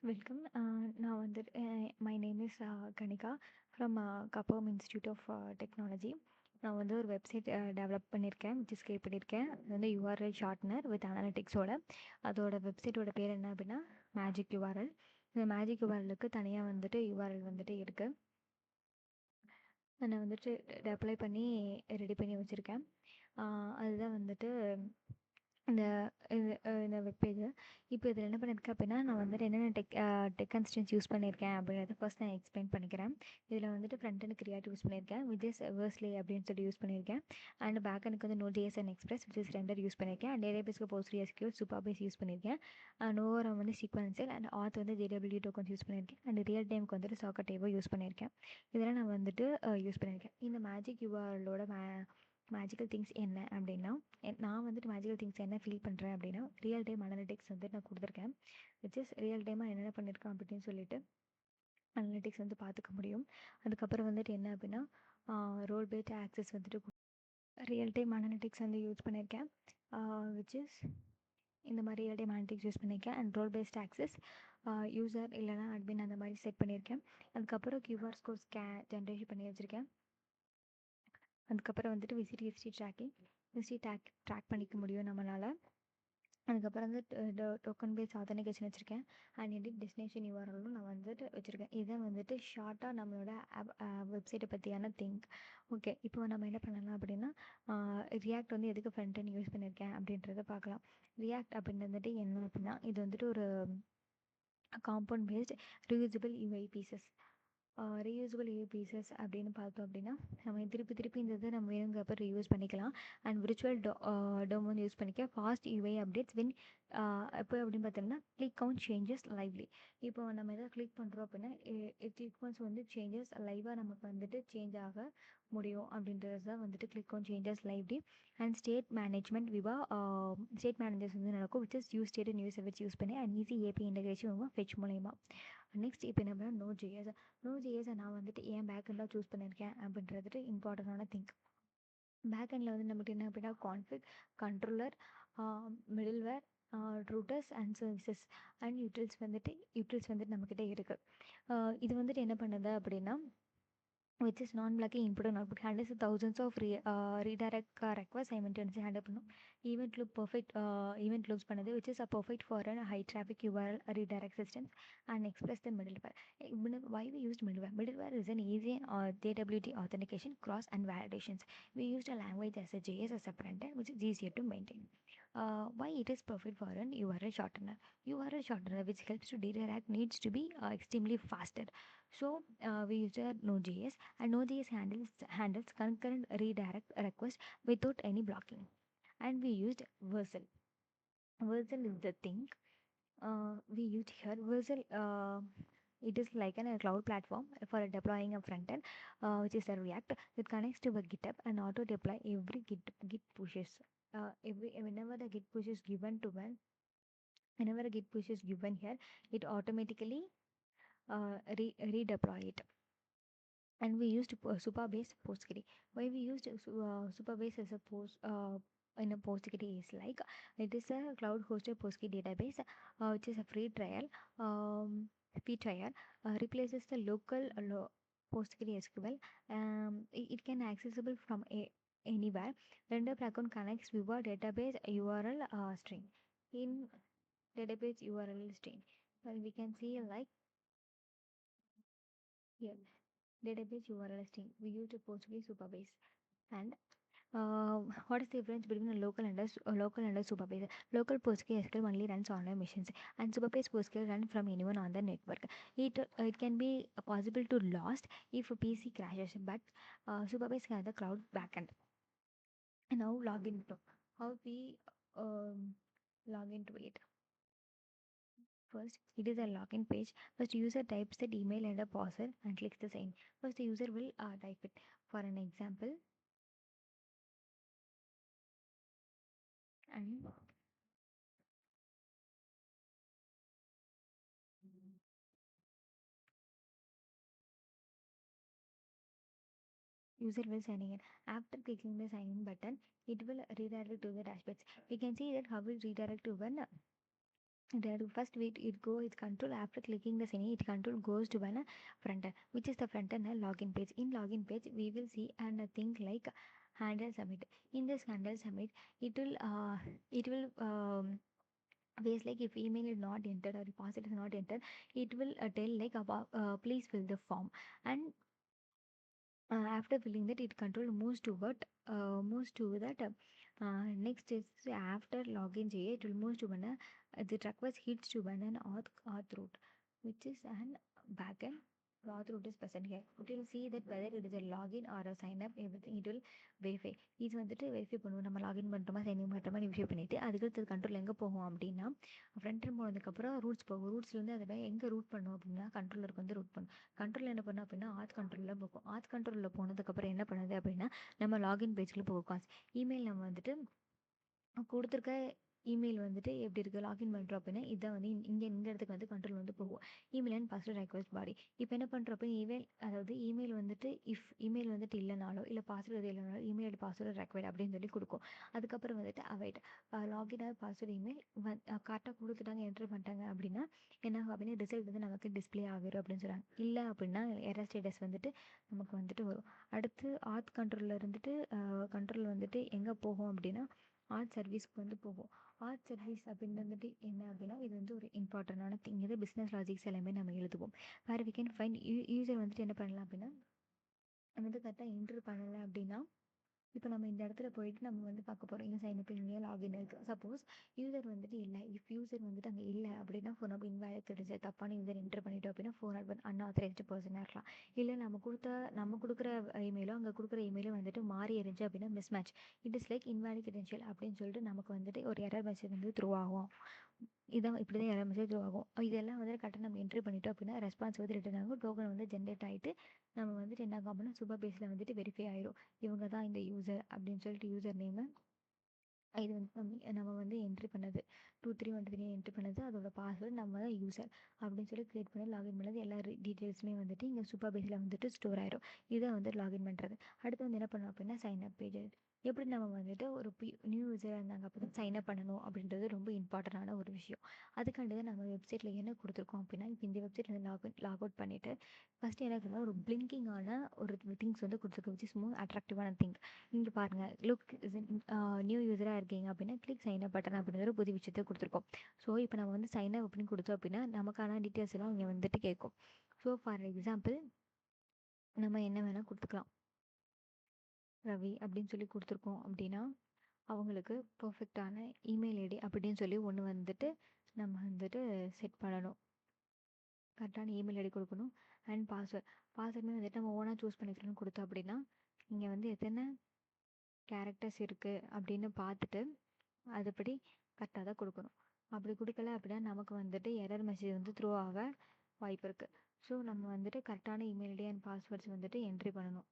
Welcome. நான் வந்துட்டு my name is Kanika from கப்பம் இன்ஸ்டியூட் ஆஃப் டெக்னாலஜி. நான் வந்து ஒரு வெப்சைட் டெவலப் பண்ணியிருக்கேன், விச் இஸ் கிரியேட் பண்ணியிருக்கேன். அது வந்து யூஆர்எல் ஷார்ட்னர் வித் அனாலிட்டிக்ஸோட. அதோட வெப்சைட்டோட பேர் என்ன அப்படின்னா மேஜிக் யூஆர்எல். இந்த மேஜிக் யூஆர்எலுக்கு தனியாக வந்துட்டு யூஆர்எல் வந்துட்டு இருக்குது. நான் வந்துட்டு அப்ளை பண்ணி ரெடி பண்ணி வச்சுருக்கேன். அதுதான் வந்துட்டு இந்த இந்த வெப் பேஜு. இப்போ இதில் என்ன பண்ணியிருக்கேன் அப்படின்னா, நான் வந்துட்டு என்னென்ன டெக் கன்ஸ்ட்ரன்ட்ஸ் யூஸ் பண்ணியிருக்கேன் அப்படிங்கிறத ஃபர்ஸ்ட் நான் எக்ஸ்பிளைன் பண்ணிக்கிறேன். இதில் வந்துட்டு ஃப்ரண்ட் அண்ட் கிரியாட் யூஸ் பண்ணியிருக்கேன், விச் இஸ் வேர்ஸ்லி அப்படின்னு சொல்லி யூஸ் பண்ணியிருக்கேன். அண்ட் பேக் எனக்கு வந்து Node.js and express which is render use பண்ணியிருக்கேன். அண்ட் டேட்டாபேஸ்க்கு PostgreSQL சூப்பர்பேஸ் யூஸ் பண்ணியிருக்கேன். நோவரம் வந்து சீக்வன்சர் அண்ட் ஆத் வந்து JWT டோக்கன்ஸ் யூஸ் பண்ணியிருக்கேன். அண்ட் ரியல் டைமுக்கு வந்துட்டு சாக்கெட் டேபோ யூஸ் பண்ணியிருக்கேன். இதெல்லாம் நான் வந்துட்டு யூஸ் பண்ணியிருக்கேன். இந்த மேஜிக் யூஆர்எலோட மேஜிக்கல் திங்ஸ் என்ன அப்படின்னா, நான் வந்துட்டு மேஜிக்கல் திங்ஸ் என்ன ஃபீல் பண்ணுறேன் அப்படின்னா, ரியல் டைம் அனலிட்டிக்ஸ் வந்துட்டு நான் கொடுத்துருக்கேன். விச் இஸ் ரியல் டைமாக என்னென்ன பண்ணியிருக்கேன் அப்படின்னு சொல்லிட்டு அனலிட்டிக்ஸ் வந்து பார்த்துக்க முடியும். அதுக்கப்புறம் வந்துட்டு என்ன அப்படின்னா, ரோல் பேஸ்ட் ஆக்சஸ் வந்துட்டு ரியல் டைம் அனலிட்டிக்ஸ் வந்து யூஸ் பண்ணியிருக்கேன். விச் இஸ் இந்த மாதிரி ரியல் டைம் அனலிட்டிக்ஸ் யூஸ் பண்ணியிருக்கேன். And role based access user இல்லைனா அட்மின் அந்த மாதிரி செட் பண்ணியிருக்கேன். அதுக்கப்புறம் கியூஆர் ஸ்கோர் ஜென்ரேஷன் பண்ணி வச்சுருக்கேன். அதுக்கப்புறம் வந்துட்டு விசிட் ஹிஸ்ட்ரி ட்ராக் பண்ணிக்க முடியும் நம்மளால். அதுக்கப்புறம் வந்து டோக்கன் பேஸ் ஆத்தென்டிகேஷன் வச்சுருக்கேன். அண்ட் எடிட் டெஸ்டினேஷன் யூஆர்எலும் நான் வந்துட்டு வச்சுருக்கேன். இதுதான் வந்துட்டு ஷார்ட்டாக நம்மளோட வெப்சைட்டை பற்றியான திங்க். ஓகே, இப்போ நம்ம என்ன பண்ணலாம் அப்படின்னா, ரியாக்ட் வந்து எதுக்கு ஃப்ரண்ட் எண்ட் யூஸ் பண்ணியிருக்கேன் அப்படின்றத பார்க்கலாம். ரியாக்ட் அப்படின்னு வந்துட்டு என்ன அப்படின்னா, இது வந்துட்டு ஒரு compound based reusable UI pieces. Reusable UI pieces அப்படின்னு பார்த்தோம் அப்படின்னா, நம்ம திருப்பி இந்த இதை நம்ம வேணுங்கிறப்ப ரீயூஸ் பண்ணிக்கலாம். அண்ட் விர்ச்சுவல் டோம் வந்து யூஸ் பண்ணிக்க ஃபாஸ்ட் யூஐ அப்டேட்ஸ் வின் எப்போ அப்படின்னு பார்த்தோம்னா கிளிக் கவுண்ட் சேஞ்சஸ் லைவ்லி. இப்போ நம்ம எதாவது கிளிக் பண்ணுறோம் அப்படின்னா கிளிக் கவுண்ட்ஸ் வந்து சேஞ்சஸ் லைவாக நமக்கு வந்துட்டு சேஞ்ச் ஆக முடியும் அப்படின்றது தான் வந்துட்டு click count changes lively. And state management state managers வந்து நடக்கும், which is use state news வச்சு யூஸ் பண்ணி and easy API integration fetch மூலயமா. நெக்ஸ்ட் இப்போ என்ன பண்ணால் Node.js நான் வந்துட்டு ஏன் பேக்கெண்டாக சூஸ் பண்ணியிருக்கேன் அப்படின்றது இம்பார்ட்டண்டான திங். பேக்கெண்டில் வந்து நம்மகிட்ட என்ன அப்படின்னா config, controller, middleware, routers and services and utils வந்துட்டு நம்மக்கிட்ட இருக்குது. இது வந்துட்டு என்ன பண்ணுது அப்படின்னா, which is non-blocking input and output, handles thousands of redirect requests simultaneously handle பண்ணும். event loops பண்ணுது, which is a perfect for a high traffic URL redirect systems and express the middleware. Why we used middleware is an easy JWT authentication cross and validations. We used a language as a JS as a front end, which is easier to maintain. Why it is perfect for an URL shortener which helps to redirect needs to be extremely faster. So we used Node.js, and Node.js handles concurrent redirect requests without any blocking. And we used Vercel. Vercel is the thing we used here. Vercel, it is like a cloud platform for deploying a front end, which is a React that connects to a GitHub and auto deploy every git pushes. Whenever the git push is given to one, whenever a git push is given here, it automatically redeploy it. And we used Supabase Postgre. Why we used Supabase as a in a Postgre is like it is a cloud hosted Postgre database, which is a free trial, replaces the local PostgreSQL. It can accessible from anywhere. Render account connects with a database URL string in database URL string. We can see like here database URL string. We use a Postgre Supabase. And what is the difference between a local and a Supabase? Local PostgreSQL only runs on online machines, and Supabase PostgreSQL runs from anyone on the network. It can be possible to lost if a PC crashes, but Supabase has the cloud backend. And now log into how we log into it. First, it is a login page. First, user types the email and a password and clicks the sign. First, the user will type it. For an example, and user will sign in. After clicking the sign in button, it will redirect to the dashboards. We can see that how it redirect to one There first it control after clicking the scene, it control goes to one front end, which is the front end login page. In login page, we will see and a thing like handle submit. In this handle submit, it will ways like if email is not entered or if password is not entered, it will tell like about please fill the form. And after filling that, it control moves to that next is after login JA, it will move to one the request hits to one an auth route, which is an backend. Auth route is present here. It will see that whether it is a login or a sign up, everything it will verify. இது வந்துட்டு verify பண்ணுவோம், நம்ம login பண்ணுறோமா sign in பண்ணுறோமா verify பண்ணிவிட்டு அதுக்கு control எங்கே போகும் அப்படின்னா ஃப்ரண்ட் எண்ட் போனதுக்கப்புறம் ரூட்ஸ் போகும். ரூட்ஸ்லேருந்து அதில் எங்கே ரூட் பண்ணும் அப்படின்னா கண்ட்ரோலருக்கு வந்து ரூட் பண்ணும். கண்ட்ரோல் என்ன பண்ணும் அப்படின்னா ஆத் கண்ட்ரோலில் போகும். ஆத் கண்ட்ரோலில் போனதுக்கப்புறம் என்ன பண்ணுது அப்படின்னா நம்ம லாகின் பேஜில் போகும். இமெயில் நம்ம வந்துட்டு கொடுத்துருக்க இமெயில் வந்துட்டு எப்படி இருக்குது லாகின் பண்ணுறோம் அப்படின்னா இதை வந்து இங்கே இந்த இடத்துக்கு வந்து கண்ட்ரோல் வந்து போகும். இமெயில் அண்ட் பாஸ்வேர்ட் ரெக்வஸ்ட் பாடி. இப்போ என்ன பண்ணுறப்ப இமெயில் வந்துட்டு இஃப் இமெயில் வந்துட்டு இல்லைனாலோ இல்லை பாஸ்வேர்டு இல்லைனாலோ இமெயில் பாஸ்வேர்டு ரெக்வயர்ட் அப்படின்னு சொல்லி கொடுக்கும். அதுக்கப்புறம் வந்துட்டு await login or password email கரெக்டாக கொடுத்துட்டாங்க என்ட்ரு பண்ணிட்டாங்க அப்படின்னா என்ன ஆகும் அப்படின்னா ரிசல்ட் வந்து நமக்கு டிஸ்பிளே ஆகிரும் அப்படின்னு சொல்கிறாங்க. இல்லை அப்படின்னா எரர் ஸ்டேட்டஸ் வந்துட்டு நமக்கு வந்துட்டு வரும். அடுத்து ஆத் கண்ட்ரோலில் இருந்துட்டு கண்ட்ரோல் வந்துட்டு எங்கே போகும் அப்படின்னா ஆர்ட் சர்வீஸ்க்கு வந்து போகும். ஆர்ட் சர்வீஸ் அப்படின்னு வந்துட்டு என்ன அப்படின்னா இது வந்து ஒரு இம்பார்ட்டண்டான திங். இது பிஸ்னஸ் லாஜிக்ஸ் எல்லாமே நம்ம எழுதுவோம். வேறு வி கேன் ஃபைண்ட் யூசர் வந்துட்டு என்ன பண்ணலாம் அப்படின்னா வந்து கரெக்டாக என்ட்ரு பண்ணலை அப்படின்னா இப்போ நம்ம இந்த இடத்துல போயிட்டு நம்ம வந்து பார்க்க போகிறோம் இங்கே சைன் அப் இங்கே லாகின் இருக்குது. சப்போஸ் யூசர் வந்துட்டு இல்லை, இஃப் யூசர் வந்துட்டு அங்கே இல்லை அப்படின்னா ஃபோன் அப் இன்வேலிட் தெரிஞ்சு தப்பான யூசர் என்ட்ரு பண்ணிட்டோம் அப்படின்னா ஃபோன் அட் அன்ஆத்தரைஸ்டு பர்சனாக இருக்கலாம். இல்லை நம்ம கொடுக்குற இமெயிலோ அங்கே கொடுக்குற இமெயிலும் வந்துட்டு மாறி இருந்துச்சு அப்படின்னா miss match, it is like invalid credential அப்படின்னு சொல்லிட்டு நமக்கு வந்துட்டு ஒரு எரர் மெசேஜ் வந்து த்ரூ ஆகும். இதான் இப்படி தான் எரர் மெசேஜ் த்ரூ ஆகும். இதெல்லாம் வந்து கரெக்டாக நம்ம என்ட்ரி பண்ணிட்டோம் அப்படின்னா ரெஸ்பான்ஸ் வந்து ரிட்டர்ன் ஆகும். டோக்கன் வந்து ஜென்ரேட் ஆகிட்டு நம்ம வந்துட்டு என்ன ஆகும் அப்படின்னா சூப்பர் பேஸில் வந்துட்டு வெரிஃபை ஆயிரும். இவங்க தான் இந்த யூசர் அப்படின்னு சொல்லிட்டு யூசர் நேமு இது வந்து நம்ம வந்து என்ட்ரி பண்ணது 2313 என்ட்ரி பண்ணது அதோட பாஸ்வேர்டு நம்ம தான் யூசர் அப்படின்னு சொல்லி கிரியேட் பண்ணி லாகின் பண்ணது எல்லா டீட்டெயில்ஸுமே வந்துட்டு இங்கே சூப்பர் பேஸில் வந்துட்டு ஸ்டோர் ஆயிரும். இதை வந்து லாகின் பண்ணுறது. அடுத்து வந்து என்ன பண்ணோம் அப்படின்னா சைன் அப் பேஜ். எப்படி நம்ம வந்துட்டு ஒரு நியூ யூஸராக இருந்தாங்க அப்போ தான் சைன் அப் பண்ணணும் அப்படின்றது ரொம்ப இம்பார்ட்டண்டான ஒரு விஷயம். அதுக்காண்டி தான் நம்ம வெப்சைட்டில் என்ன கொடுத்துருக்கோம் அப்படின்னா இப்போ இந்த வெப்சைட்டில் லாக் அவுட் பண்ணிவிட்டு ஃபஸ்ட்டு என்ன இருக்குன்னா ஒரு பிளிங்கிங்கான ஒரு திங்ஸ் வந்து கொடுத்துருக்கோம் விச் இஸ் மோர் அட்ராக்டிவான திங். இங்கே பாருங்கள் லுக் நியூ யூஸராக இருக்கீங்க அப்படின்னா கிளிக் சைன் அப் பட்டன் அப்படிங்கிற ஒரு புது விஷயத்தை கொடுத்துருக்கோம். ஸோ இப்போ நம்ம வந்து சைன் அப் அப்படின்னு கொடுத்தோம் அப்படின்னா நமக்கான டீட்டெயில்ஸ் எல்லாம் இங்கே வந்துட்டு கேட்கும். ஸோ ஃபார் எக்ஸாம்பிள் நம்ம என்ன வேணால் கொடுத்துக்கலாம். ரவி அப்படின்னு சொல்லி கொடுத்துருக்கோம் அப்படின்னா அவங்களுக்கு பர்ஃபெக்டான இமெயில் ஐடி அப்படின்னு சொல்லி ஒன்று வந்துட்டு நம்ம வந்துட்டு செட் பண்ணணும். கரெக்டான இமெயில் ஐடி கொடுக்கணும். அண்ட் பாஸ்வேர்டுமே வந்துட்டு நம்ம ஓனாக சூஸ் பண்ணிக்கணும்னு கொடுத்தோம் அப்படின்னா இங்கே வந்து எத்தனை கேரக்டர்ஸ் இருக்குது அப்படின்னு பார்த்துட்டு அதுபடி கரெக்டாக தான் கொடுக்கணும். அப்படி கொடுக்கல அப்படின்னா நமக்கு வந்துட்டு எரர் மெசேஜ் வந்து த்ரோ ஆக வாய்ப்பு இருக்குது. ஸோ நம்ம வந்துட்டு கரெக்டான இமெயில் ஐடி அண்ட் பாஸ்வேர்ட்ஸ் வந்துட்டு என்ட்ரி பண்ணணும்.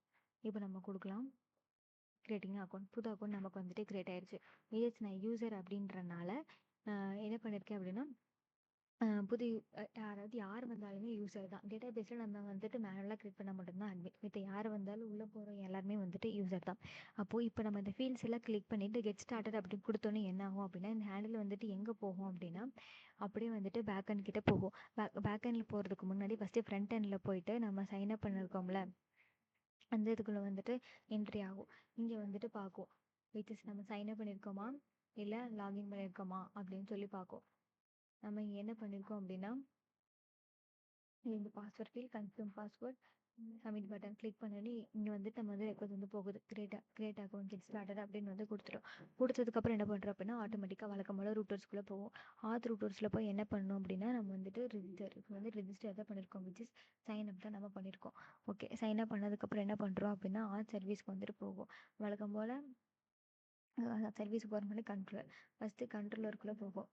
இப்போ நம்ம கொடுக்கலாம் கிரியேட்டிங் அக்கௌண்ட். புது அக்கௌண்ட் நமக்கு வந்துட்டு கிரியேட் ஆயிடுச்சு. நான் யூசர் அப்படின்றனால என்ன பண்ணியிருக்கேன் அப்படின்னா புது அதாவது யார் வந்தாலுமே யூசர் தான். டேட்டா பேஸில் நம்ம வந்துட்டு மேனுவலாக கிரியேட் பண்ண மட்டும்தான் அட்மின். மத்த யார் வந்தாலும் உள்ளே போகிற எல்லாருமே வந்துட்டு யூசர் தான். அப்போது இப்போ நம்ம இந்த ஃபீல்ட்ஸ் எல்லாம் கிளிக் பண்ணிவிட்டு கெட் ஸ்டார்டட் அப்படின்னு கொடுத்தோன்னே என்ன ஆகும் அப்படின்னா இந்த ஹேண்டில் வந்துட்டு எங்கே போகும் அப்படின்னா அப்படியே வந்துட்டு பேக் ஹேண்ட் கிட்டே போகும். பேக் ஹேண்டில் போகிறதுக்கு முன்னாடி ஃபஸ்ட்டு ஃப்ரண்ட் ஹேண்டில் போயிட்டு நம்ம சைன் அப் பண்ணியிருக்கோம்ல அந்த இதுக்குள்ளே வந்துட்டு என்ட்ரி ஆகும். இங்கே வந்துட்டு பார்க்கும் விச் இஸ் நம்ம சைன் அப் பண்ணியிருக்கோமா இல்லை லாகின் பண்ணியிருக்கோமா அப்படின்னு சொல்லி பார்க்கும். நம்ம இங்கே என்ன பண்ணியிருக்கோம் அப்படின்னா இந்த password field confirm password submit button click பண்ணி இங்கே வந்துட்டு நம்ம வந்து ரெக்வஸ்ட் வந்து போகுது கிரியேட் அக்கௌண்ட் கெட் ஸ்டார்டட் அப்படின்னு வந்து கொடுத்துரும். கொடுத்ததுக்கப்புறம் என்ன பண்ணுறோம் அப்படின்னா ஆட்டோமேட்டிக்காக வழக்கம் போல் ரூட்டர்ஸ்குள்ளே போகும். ரூட்டர்ஸில் போய் என்ன பண்ணணும் அப்படின்னா நம்ம வந்துட்டு ரெஜிஸ்டர் தான் பண்ணியிருக்கோம் விச் இஸ் சைன் அப் தான் நம்ம பண்ணியிருக்கோம். ஓகே சைன் அப் பண்ணதுக்கப்புறம் என்ன பண்ணுறோம் அப்படின்னா சர்வீஸ்க்கு வந்துட்டு போகும். வழக்கம் போல் சர்வீஸ் போகிற மாதிரி ஃபஸ்ட்டு கண்ட்ரோலருக்குள்ளே போகும்.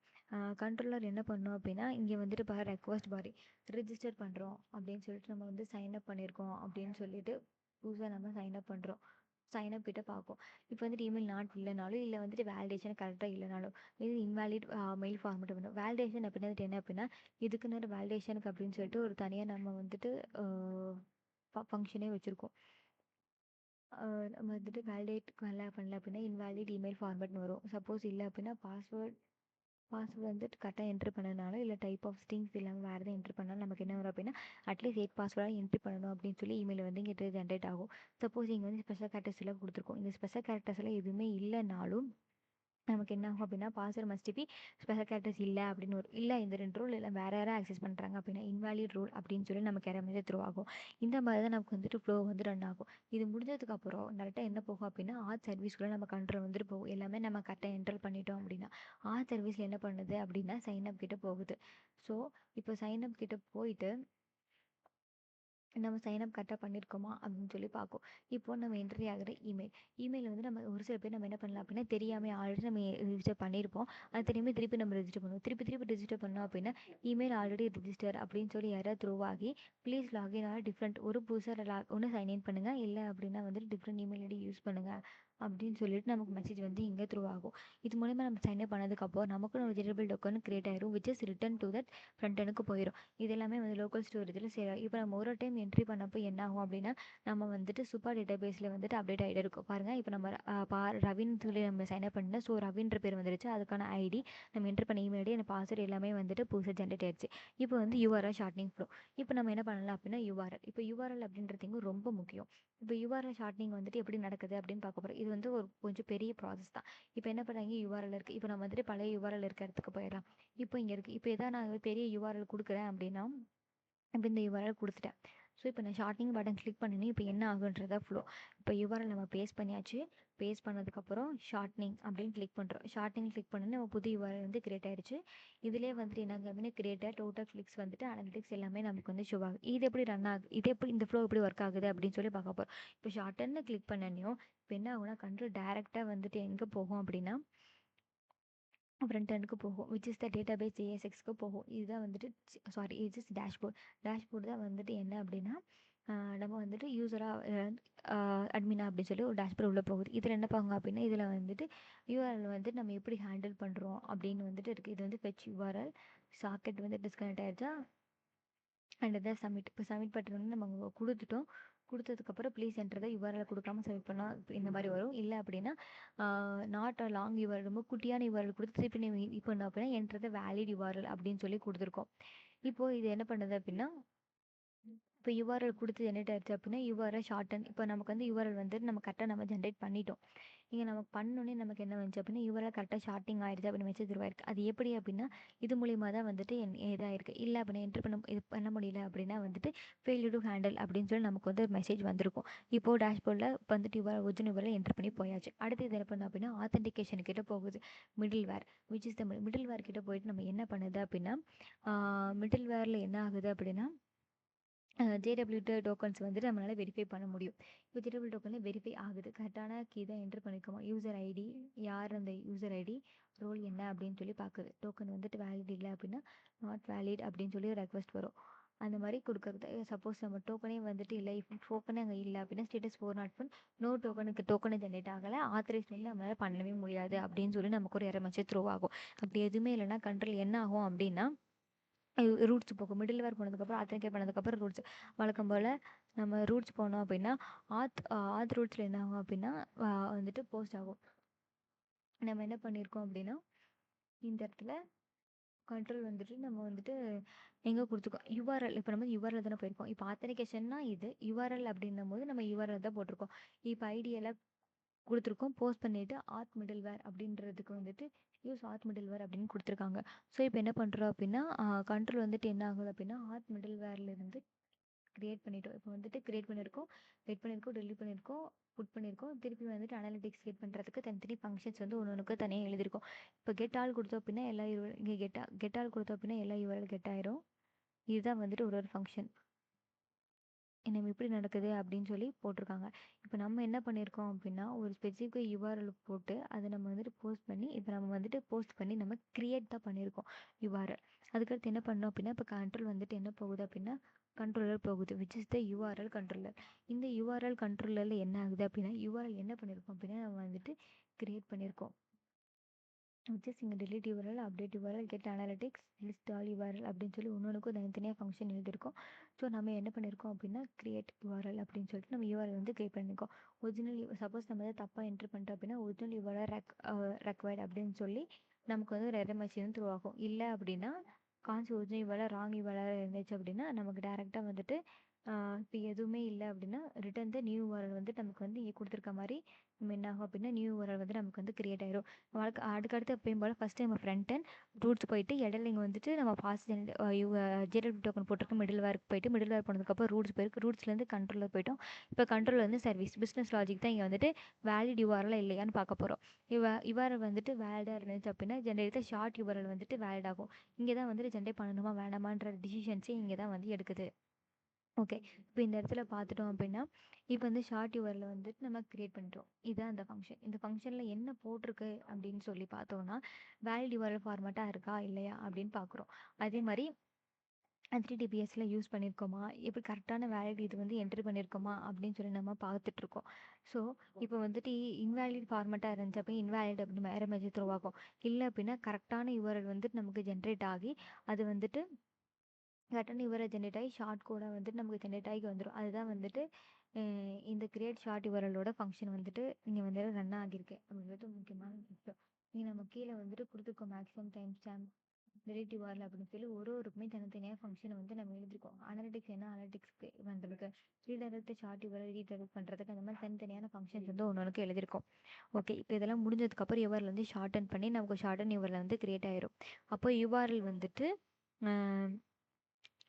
கண்ட்ரோலர் என்ன பண்ணோம் அப்படின்னா இங்கே வந்துட்டு ரெக்வஸ்ட் பாடி ரிஜிஸ்டர் பண்ணுறோம் அப்படின்னு சொல்லிட்டு நம்ம வந்து சைன் அப் பண்ணியிருக்கோம் அப்படின்னு சொல்லிட்டு புதுசாக நம்ம சைன் அப் பண்ணுறோம். சைன் அப் கிட்ட பார்க்கும். இப்போ வந்துட்டு இமெயில் நாட் இல்லைனாலும் இல்லை வந்துட்டு வேலிடேஷன் கரெக்டாக இல்லைனாலும் இது இன்வேலிட் மெயில் ஃபார்மேட் பண்ணும். வேலிடேஷன் அப்படின்னா என்ன அப்படின்னா இதுக்கு நேரம் வேலிடேஷனுக்கு அப்படின்னு சொல்லிட்டு ஒரு தனியாக நம்ம வந்துட்டு ஃபங்க்ஷனே வச்சுருக்கோம். நம்ம வந்துட்டு வேலிடேட் பண்ணல அப்படின்னா இன்வேலிட் இமெயில் ஃபார்மேட்னு வரும். சப்போஸ் இல்லை அப்படின்னா பாஸ்வேர்ட் பாஸ்வேர்டு வந்துட்டு கரெக்டாக என்ட்ரி பண்ணனால இல்லை டைப் ஆஃப் ஸ்ட்ரிங்ஸ் இல்லாமல் வேறு எதாவது என்ட்ரி பண்ணாலும் நமக்கு என்ன வரும் அப்படின்னா அட்லீஸ்ட் 8 பாஸ்வேர்டாக என்ட்ரி பண்ணணும் அப்படின்னு சொல்லி இமெயில் வந்து இங்கே ஜென்ரேட் ஆகும். சப்போஸ் இங்கே வந்து ஸ்பெஷல் கேரக்டர்ஸ் எல்லாம் கொடுத்துருக்கோம். இந்த ஸ்பெஷல் கேரக்டர்ஸ் எல்லாம் எதுவுமே இல்லைனாலும் நமக்கு என்ன ஆகும் அப்படின்னா password must be special characters இல்லை அப்படின்னு வரும். இல்லை இந்த 2 ரூல் இல்லை வேறு யாராவது ஆக்சஸ் பண்ணுறாங்க அப்படின்னா இன்வாலிட் ரூல் அப்படின்னு சொல்லி நமக்கு யாராவது த்ரோ ஆகும். இந்த மாதிரி தான் நமக்கு வந்துட்டு ஃப்ளோ வந்து ரன் ஆகும். இது முடிஞ்சதுக்கப்புறம் டேரெக்டாக என்ன போகும் அப்படின்னா சர்வீஸ்குள்ளே நம்ம கண்ட்ரோல் வந்துட்டு போகும். எல்லாமே நம்ம கரெக்டாக என்டர் பண்ணிட்டோம் அப்படின்னா சர்வீஸில் என்ன பண்ணுது அப்படின்னா சைன்அப் கிட்ட போகுது. ஸோ இப்போ சைன்அப் கிட்ட போயிட்டு நம்ம சைன்அப் கரெக்டாக பண்ணியிருக்கோமா அப்படின்னு சொல்லி பார்க்கும். இப்போ நம்ம என்ட்ரி ஆகிற இமெயில் வந்து நம்ம ஒரு சில பேர் நம்ம என்ன பண்ணலாம் அப்படின்னா தெரியாமல் ஆல்ரெடி நம்ம ரிஜிஸ்டர் பண்ணியிருப்போம். அது தெரியாமல் திருப்பி நம்ம ரிஜிஸ்டர் பண்ணுவோம். திருப்பி ரிஜிஸ்டர் பண்ணோம் அப்படின்னா இமெயில் ஆல்ரெடி ரிஜிஸ்டர் அப்படின்னு சொல்லி யாராவது த்ரூ ஆகி ப்ளீஸ் லாகின் டிஃப்ரெண்ட் ஒரு புதுசாக ஒன்று சைன்இன் பண்ணுங்கள், இல்லை அப்படின்னா வந்துட்டு டிஃப்ரெண்ட் இமெயில் ஐடி யூஸ் பண்ணுங்கள் அப்படின்னு சொல்லிட்டு நமக்கு மெசேஜ் வந்து இங்கே த்ரூ ஆகும். இது மூலமா நம்ம சைன்அப் பண்ணதுக்கப்புறம் நமக்கு ஒரு வெஜிடபிள் டோக்கன் கிரியேட் ஆயிரும், which is written to that front எண்டுக்கு போயிடும். இது எல்லாமே வந்து லோக்கல் ஸ்டோரேஜில் சரி. இப்போ நம்ம ஒரு டைம் என்ட்ரி பண்ணப்போ என்ன ஆகும் அப்படின்னா நம்ம வந்துட்டு சூப்பர் டேட்டாபேஸில் வந்துட்டு அப்டேட் ஆகிட்டே இருக்கும். பாருங்கள் இப்போ நம்ம ரவின்னு சொல்லி நம்ம சைன்அப் பண்ணோம். ஸோ ரவின்ற பேர் வந்துருச்சு. அதுக்கான ஐடி நம்ம என்ட்ரு பண்ண இமெயில் ஐடி எனக்கு பாஸ்வேர்டு எல்லாமே வந்துட்டு புதுசாக ஜென்ரேட் ஆயிடுச்சு. இப்போ வந்து யூஆர்எல் ஷார்ட்னிங் ஃப்ளோ. இப்போ நம்ம என்ன பண்ணலாம் அப்படின்னா இப்போ யூஆர்எல் அப்படின்றதுங்க ரொம்ப முக்கியம். இப்போ யூஆர்எல் ஷார்ட்னிங் வந்துட்டு எப்படி நடக்குது அப்படின்னு பார்க்க போகிறோம். இது வந்து ஒரு கொஞ்சம் பெரிய ப்ராசஸ் தான். இப்போ என்ன பண்ணுறாங்க, யூஆர்எல் இருக்குது. இப்போ நம்ம வந்துட்டு பழைய யூஆர்எல் இருக்க இடத்துக்கு போயிடலாம். இப்போ இங்கே இருக்குது. இப்போ எதாவது நான் பெரிய யூஆர்எல் கொடுக்குறேன் அப்படின்னா இப்போ இந்த யூஆர்எல் கொடுத்துட்டேன். ஸோ இப்போ நான் ஷார்ட்னிங் பட்டன் கிளிக் பண்ணினேன். இப்போ என்ன ஆகுன்றதா ஃப்ளோ. இப்போ யூஆர்எல் நம்ம பேஸ்ட் பண்ணியாச்சு. பேஸ்ட் பண்ணதுக்கப்புறம் ஷார்ட்னிங் அப்படின்னு கிளிக் பண்ணுறோம். ஷார்ட்னிங் கிளிக் பண்ணி நம்ம புது யூஆர்எல் வந்து கிரியேட் ஆயிடுச்சு. இதிலே வந்துட்டு என்ன அப்படின்னா கிரியேட்டர் டோட்டல் கிளிக்ஸ் வந்துட்டு அனலிட்டிக்ஸ் எல்லாமே நமக்கு வந்து ஷோ ஆகுது. இது எப்படி ரன் ஆகுது, இது எப்படி இந்த ஃப்ளோ எப்படி ஒர்க் ஆகுது அப்படின்னு சொல்லி பார்க்க போகிறோம். இப்போ ஷார்ட்டன்னு கிளிக் பண்ணனையும் இப்போ என்ன ஆகுனா கண்ட்ரோல் டேரெக்டாக வந்துட்டு எங்கே போகும் அப்படின்னா ஃப்ரண்ட் எண்டுக்கு போகும், விச் இஸ் த டேட்டாபேஸ் ஜேஎஸ்எக்ஸ்க்கு போகும். இதுதான் வந்துட்டு இது இஸ் டேஷ்போர்ட் தான் வந்துட்டு என்ன அப்படின்னா நம்ம வந்துட்டு யூஸராக அட்மினா அப்படின்னு சொல்லி ஒரு டேஷ்போர்ட் உள்ளே போகுது. இதில் என்ன பாங்க அப்படின்னா இதில் வந்துட்டு யூஆர்எல் வந்து நம்ம எப்படி ஹேண்டில் பண்ணுறோம் அப்படின்னு வந்துட்டு இருக்குது. இது வந்து ஃபெச் யூஆர்எல் சாக்கெட் வந்து டிஸ்கனெக்ட் ஆகிடுச்சா அண்ட் இதான் சப்மிட். இப்போ சப்மிட் பட்டன் வந்து நம்ம கொடுத்துட்டோம். கொடுத்ததுக்கப்புறம் ப்ளீஸ் என்டர் தான் யூஆர்எல் கொடுக்காம சப்மிட் பண்ணால் இந்த மாதிரி வரும். இல்லை அப்படின்னா நாட் அ லாங் யூஆர்எல் ரொம்ப குட்டியான யூஆர்எல் கொடுத்து திருப்பி நீ இது பண்ண அப்படின்னா என்டர் த வேலிட் யூஆர்எல் அப்படின்னு சொல்லி கொடுத்துருக்கோம். இப்போது இது என்ன பண்ணுது அப்படின்னா இப்போ யூஆர்எல் கொடுத்து ஜென்ரேட் ஆயிடுச்சு அப்படின்னா யூஆர்எல் ஷார்ட்டன். இப்போ நமக்கு வந்து யூஆர்எல் வந்து நம்ம கரெக்டாக நம்ம ஜென்ரேட் பண்ணிட்டோம். இங்கே நமக்கு பண்ணோன்னே நமக்கு என்ன வந்துச்சு அப்படின்னா யூஆர்எல் கரெக்டாக ஷார்ட்டிங் ஆயிடுச்சு அப்படின்னு மெசேஜ் உருவாயிருக்கு. அது எப்படி அப்படின்னா இது மூலியமா தான் வந்துட்டு இதாயிருக்கு. இல்லை அப்படின்னா என்ட்ரு இது பண்ண முடியல அப்படின்னா வந்துட்டு ஃபெயில்யூர் டு ஹேண்டில் அப்படின்னு சொல்லி நமக்கு வந்து ஒரு மெசேஜ் வந்திருக்கும். இப்போது டேஷ்போர்டில் வந்துட்டு ஒரிஜினல் யூஆர்எல் என்ட்ரு பண்ணி போயாச்சு. அடுத்து இது என்ன பண்ணோம் அப்படின்னா ஆத்தென்டிகேஷன் கிட்ட போகுது. Middleware which is the middleware கிட்ட போயிட்டு நம்ம என்ன பண்ணுது அப்படின்னா மிடில் வேரில் என்ன ஆகுது அப்படின்னா ஜேடபிள்யூ டோக்கன்ஸ் வந்துட்டு நம்மளால் வெரிஃபை பண்ண முடியும். இப்போ ஜேடபிள்யூ டோக்கனில் வெரிஃபை ஆகுது. கரெக்டான கீ தான் என்ட்ரு பண்ணிக்கோமா. யூசர் ஐடி யார், அந்த யூசர் ஐடி ரோல் என்ன அப்படின்னு சொல்லி பார்க்குது. டோக்கன் வந்துட்டு வேலிட் இல்லை அப்படின்னா நாட் வேலிட் அப்படின்னு சொல்லி ஒரு ரெக்வஸ்ட் வரும். அந்த மாதிரி கொடுக்குறது. சப்போஸ் நம்ம டோக்கனே வந்துட்டு இல்லை, டோக்கனே அங்கே இல்லை அப்படின்னா ஸ்டேட்டஸ் 401 நோ டோக்கனை ஜென்ரேட் ஆகலை, ஆத்தரைஸ் வந்து நம்மளால் பண்ணவே முடியாது அப்படின்னு சொல்லி நமக்கு ஒரு எரர் மெசேஜ் த்ரோ ஆகும். அப்படி எதுவுமே இல்லைன்னா கண்ட்ரோல் என்ன ஆகும் அப்படின்னா ரூட்ஸ் போகும். மிடில் வேர் போனதுக்கப்புறம் ஆத்தென்டிகேட் பண்ணதுக்கப்புறம் ரூட்ஸ் வழக்கம் போல் நம்ம ரூட்ஸ் போனோம் அப்படின்னா ஆத் ரூட்ஸில் என்ன ஆகும் அப்படின்னா வந்துட்டு போஸ்ட் ஆகும். நம்ம என்ன பண்ணியிருக்கோம் அப்படின்னா இந்த இடத்துல கண்ட்ரோல் வந்துட்டு நம்ம வந்துட்டு எங்கே கொடுத்துருக்கோம் யூஆர்எல். இப்போ நம்ம யூஆர்எல் தானே போயிருக்கோம். இப்போ ஆத்தென்டிகேஷன்னா இது யூஆர்எல் அப்படின்னும் போது நம்ம யூஆர்எல் தான் போட்டிருக்கோம். இப்போ ஐடியெல்லாம் கொடுத்துருக்கோம். போஸ்ட் பண்ணிவிட்டு மிடில் வேர் அப்படின்றதுக்கு வந்துட்டு யூஸ் மிடில் வேர் அப்படின்னு கொடுத்துருக்காங்க. ஸோ இப்போ என்ன பண்ணுறோம் அப்படின்னா கண்ட்ரோல் வந்துட்டு என்ன ஆகுது அப்படின்னா மிடில் வேர்லேருந்து கிரியேட் பண்ணிட்டோம். இப்போ வந்துட்டு கிரியேட் பண்ணியிருக்கோம், வெயிட் பண்ணியிருக்கோம், டெலிட் பண்ணியிருக்கோம், புட் பண்ணியிருக்கோம். திருப்பி வந்துட்டு அனாலிட்டிக்ஸ் கிரியேட் பண்ணுறதுக்கு தனித்தனி ஃபங்க்ஷன்ஸ் வந்து ஒன்று தனியாக எழுதியிருக்கோம். இப்போ கெட் ஆல் கொடுத்தோம் அப்படின்னா எல்லா இங்கே கெட் ஆல் கொடுத்தோம் அப்படின்னா எல்லா யூஆர்எல் கெட் ஆயிரும். இதுதான் வந்துட்டு ஒரு ஃபங்க்ஷன் நம்ம எப்படி நடக்குது அப்படின்னு சொல்லி போட்டிருக்காங்க. இப்போ நம்ம என்ன பண்ணியிருக்கோம் அப்படின்னா ஒரு ஸ்பெசிஃபிக் யூஆர்எல் போட்டு அதை நம்ம வந்துட்டு போஸ்ட் பண்ணி இப்போ நம்ம வந்துட்டு போஸ்ட் பண்ணி நம்ம கிரியேட் தான் பண்ணியிருக்கோம் யூஆர்எல். அதுக்கடுத்து என்ன பண்ணோம் அப்படின்னா இப்போ கண்ட்ரோல் வந்துட்டு என்ன போகுது அப்படின்னா கண்ட்ரோலர் போகுது, which is the URL controller. இந்த யூஆர்எல் கண்ட்ரோலரில் என்ன ஆகுது அப்படின்னா யூஆர்எல் என்ன பண்ணியிருக்கோம் அப்படின்னா நம்ம வந்துட்டு கிரியேட் பண்ணியிருக்கோம். விச் இஸ் இங்கே delete URL, update URL, get analytics, list all URL அப்படின்னு சொல்லி ஒன்றுக்கும் தனித்தனியாக ஃபங்க்ஷன் எழுதியிருக்கோம். ஸோ நம்ம என்ன பண்ணியிருக்கோம் அப்படின்னா கிரியேட் யூஆர்எல் அப்படின்னு சொல்லிட்டு நம்ம யூஆர்எல் வந்து கிரியேட் பண்ணியிருக்கோம். ஒரிஜினல் சப்போஸ் நம்ம எதாவது தப்பாக என்ட்ரு பண்ணிட்டோம் அப்படின்னா ஒரிஜினல் யூஆர்எல் ரெக்வயர்ட் அப்படின்னு சொல்லி நமக்கு வந்து ஒரு எரர் மெசேஜ் த்ரோ ஆகும். இல்லை அப்படின்னா காஞ்சி ஒரிஜினல் யூஆர்எல் ராங் யூஆர்எல் இருந்துச்சு அப்படின்னா நமக்கு டேரெக்டாக வந்துட்டு இப்போ எதுவுமே இல்லை அப்படின்னா ரிட்டன் த நியூ யூஆர்எல் வந்து நமக்கு வந்து இங்கே கொடுத்துருக்க மாதிரி நம்ம என்ன ஆகும் அப்படின்னா நியூ யூஆர்எல் வந்து நமக்கு வந்து கிரியேட் ஆயிரும். அதுக்கடுத்து எப்பயும் போல் ஃபஸ்ட்டு நம்ம ஃப்ரண்ட் அண்ட் ரூட்ஸ் போயிட்டு இடையில இங்கே வந்துட்டு நம்ம பாஸ் ஜிஎல் டோக்கன் போட்டிருக்க மிடில் வேர்க்கு போயிட்டு மிடில் வேர் போனதுக்கப்புறம் ரூட்ஸ் போயிருக்கு. ரூட்ஸ்லேருந்து கண்ட்ரோலில் போயிட்டோம். இப்போ கண்ட்ரோல் வந்து சர்வீஸ் பிஸ்னஸ் லாஜிக் தான் இங்கே வந்துட்டு வேலிட் யூஆர்எல் இல்லையான்னு பார்க்க போகிறோம். யூஆர்எல் வந்துட்டு வேலிடாக இருந்துச்சு அப்படின்னா ஜென்ரேட் ஷார்ட் யூஆர்எல் வந்துட்டு வேலிட் ஆகும். இங்கே தான் வந்துட்டு ஜென்ரேட் பண்ணணுமா வேணாமான்ற டிசிஷன்ஸே இங்கே தான் வந்து எடுக்குது. ஓகே, இப்போ இந்த இடத்துல பார்த்துட்டோம் அப்படின்னா இப்போ வந்து ஷார்ட் யூஆர்எல் வந்துட்டு நம்ம கிரியேட் பண்ணிட்டோம். இதுதான் இந்த ஃபங்க்ஷன். இந்த ஃபங்க்ஷனில் என்ன போட்டிருக்கு அப்படின்னு சொல்லி பார்த்தோம்னா வேலிட் யூஆர்எல் ஃபார்மேட்டாக இருக்கா இல்லையா அப்படின்னு பார்க்குறோம். அதே மாதிரி HTTPSல யூஸ் பண்ணியிருக்கோமா, எப்படி கரெக்டான வேலிட் இது வந்து என்ட்ரி பண்ணியிருக்கோமா அப்படின்னு சொல்லி நம்ம பார்த்துட்ருக்கோம். ஸோ இப்போ வந்துட்டு இன்வேலிட் ஃபார்மேட்டாக இருந்துச்சு அப்போ இன்வேலிட் அப்படின்னு வேறு மெசேஜ் த்ரோ ஆகும். இல்லை அப்படின்னா கரெக்டான யூஆர்எல் வந்துட்டு நமக்கு ஜென்ரேட் ஆகி அது வந்துட்டு கரெக்டான யூஆர்எல் ஜென்ரேட் ஆகி ஷார்ட் கோடாக வந்துட்டு நமக்கு ஜென்ரேட் ஆகி வந்துடும். அதுதான் வந்துட்டு இந்த கிரியேட் ஷார்ட் யூஆர்எலோட ஃபங்க்ஷன் வந்துட்டு இங்கே வந்துட்டு ரன் ஆகியிருக்கு அப்படின்றது முக்கியமான விஷயம். இங்கே நம்ம கீழே வந்துட்டு கொடுத்துருக்கோம் maximum time stamp delete URL அப்படின்னு சொல்லி ஒருக்குமே தனித்தனியாக ஃபங்க்ஷனை வந்து நம்ம எழுதிருக்கோம். அனலிட்டிக்ஸ் என்ன அனலிட்டிக்ஸ்க்கு பண்ணுறதுக்கு ரீடைரக்ட் ஷார்ட் யூஆர்எல் ரீடைரக்ட் பண்ணுறதுக்கு அந்த மாதிரி தனித்தனியான ஃபங்க்ஷன்ஸ் வந்து ஒன்று எழுதிருக்கோம். ஓகே, இப்போ இதெல்லாம் முடிஞ்சதுக்கப்புறம் யூஆர்எல் வந்து ஷார்டன் பண்ணி நமக்கு ஷார்டன் யூஆர்எல் வந்து கிரியேட் ஆயிரும். அப்போ யூஆர்எல் வந்துட்டு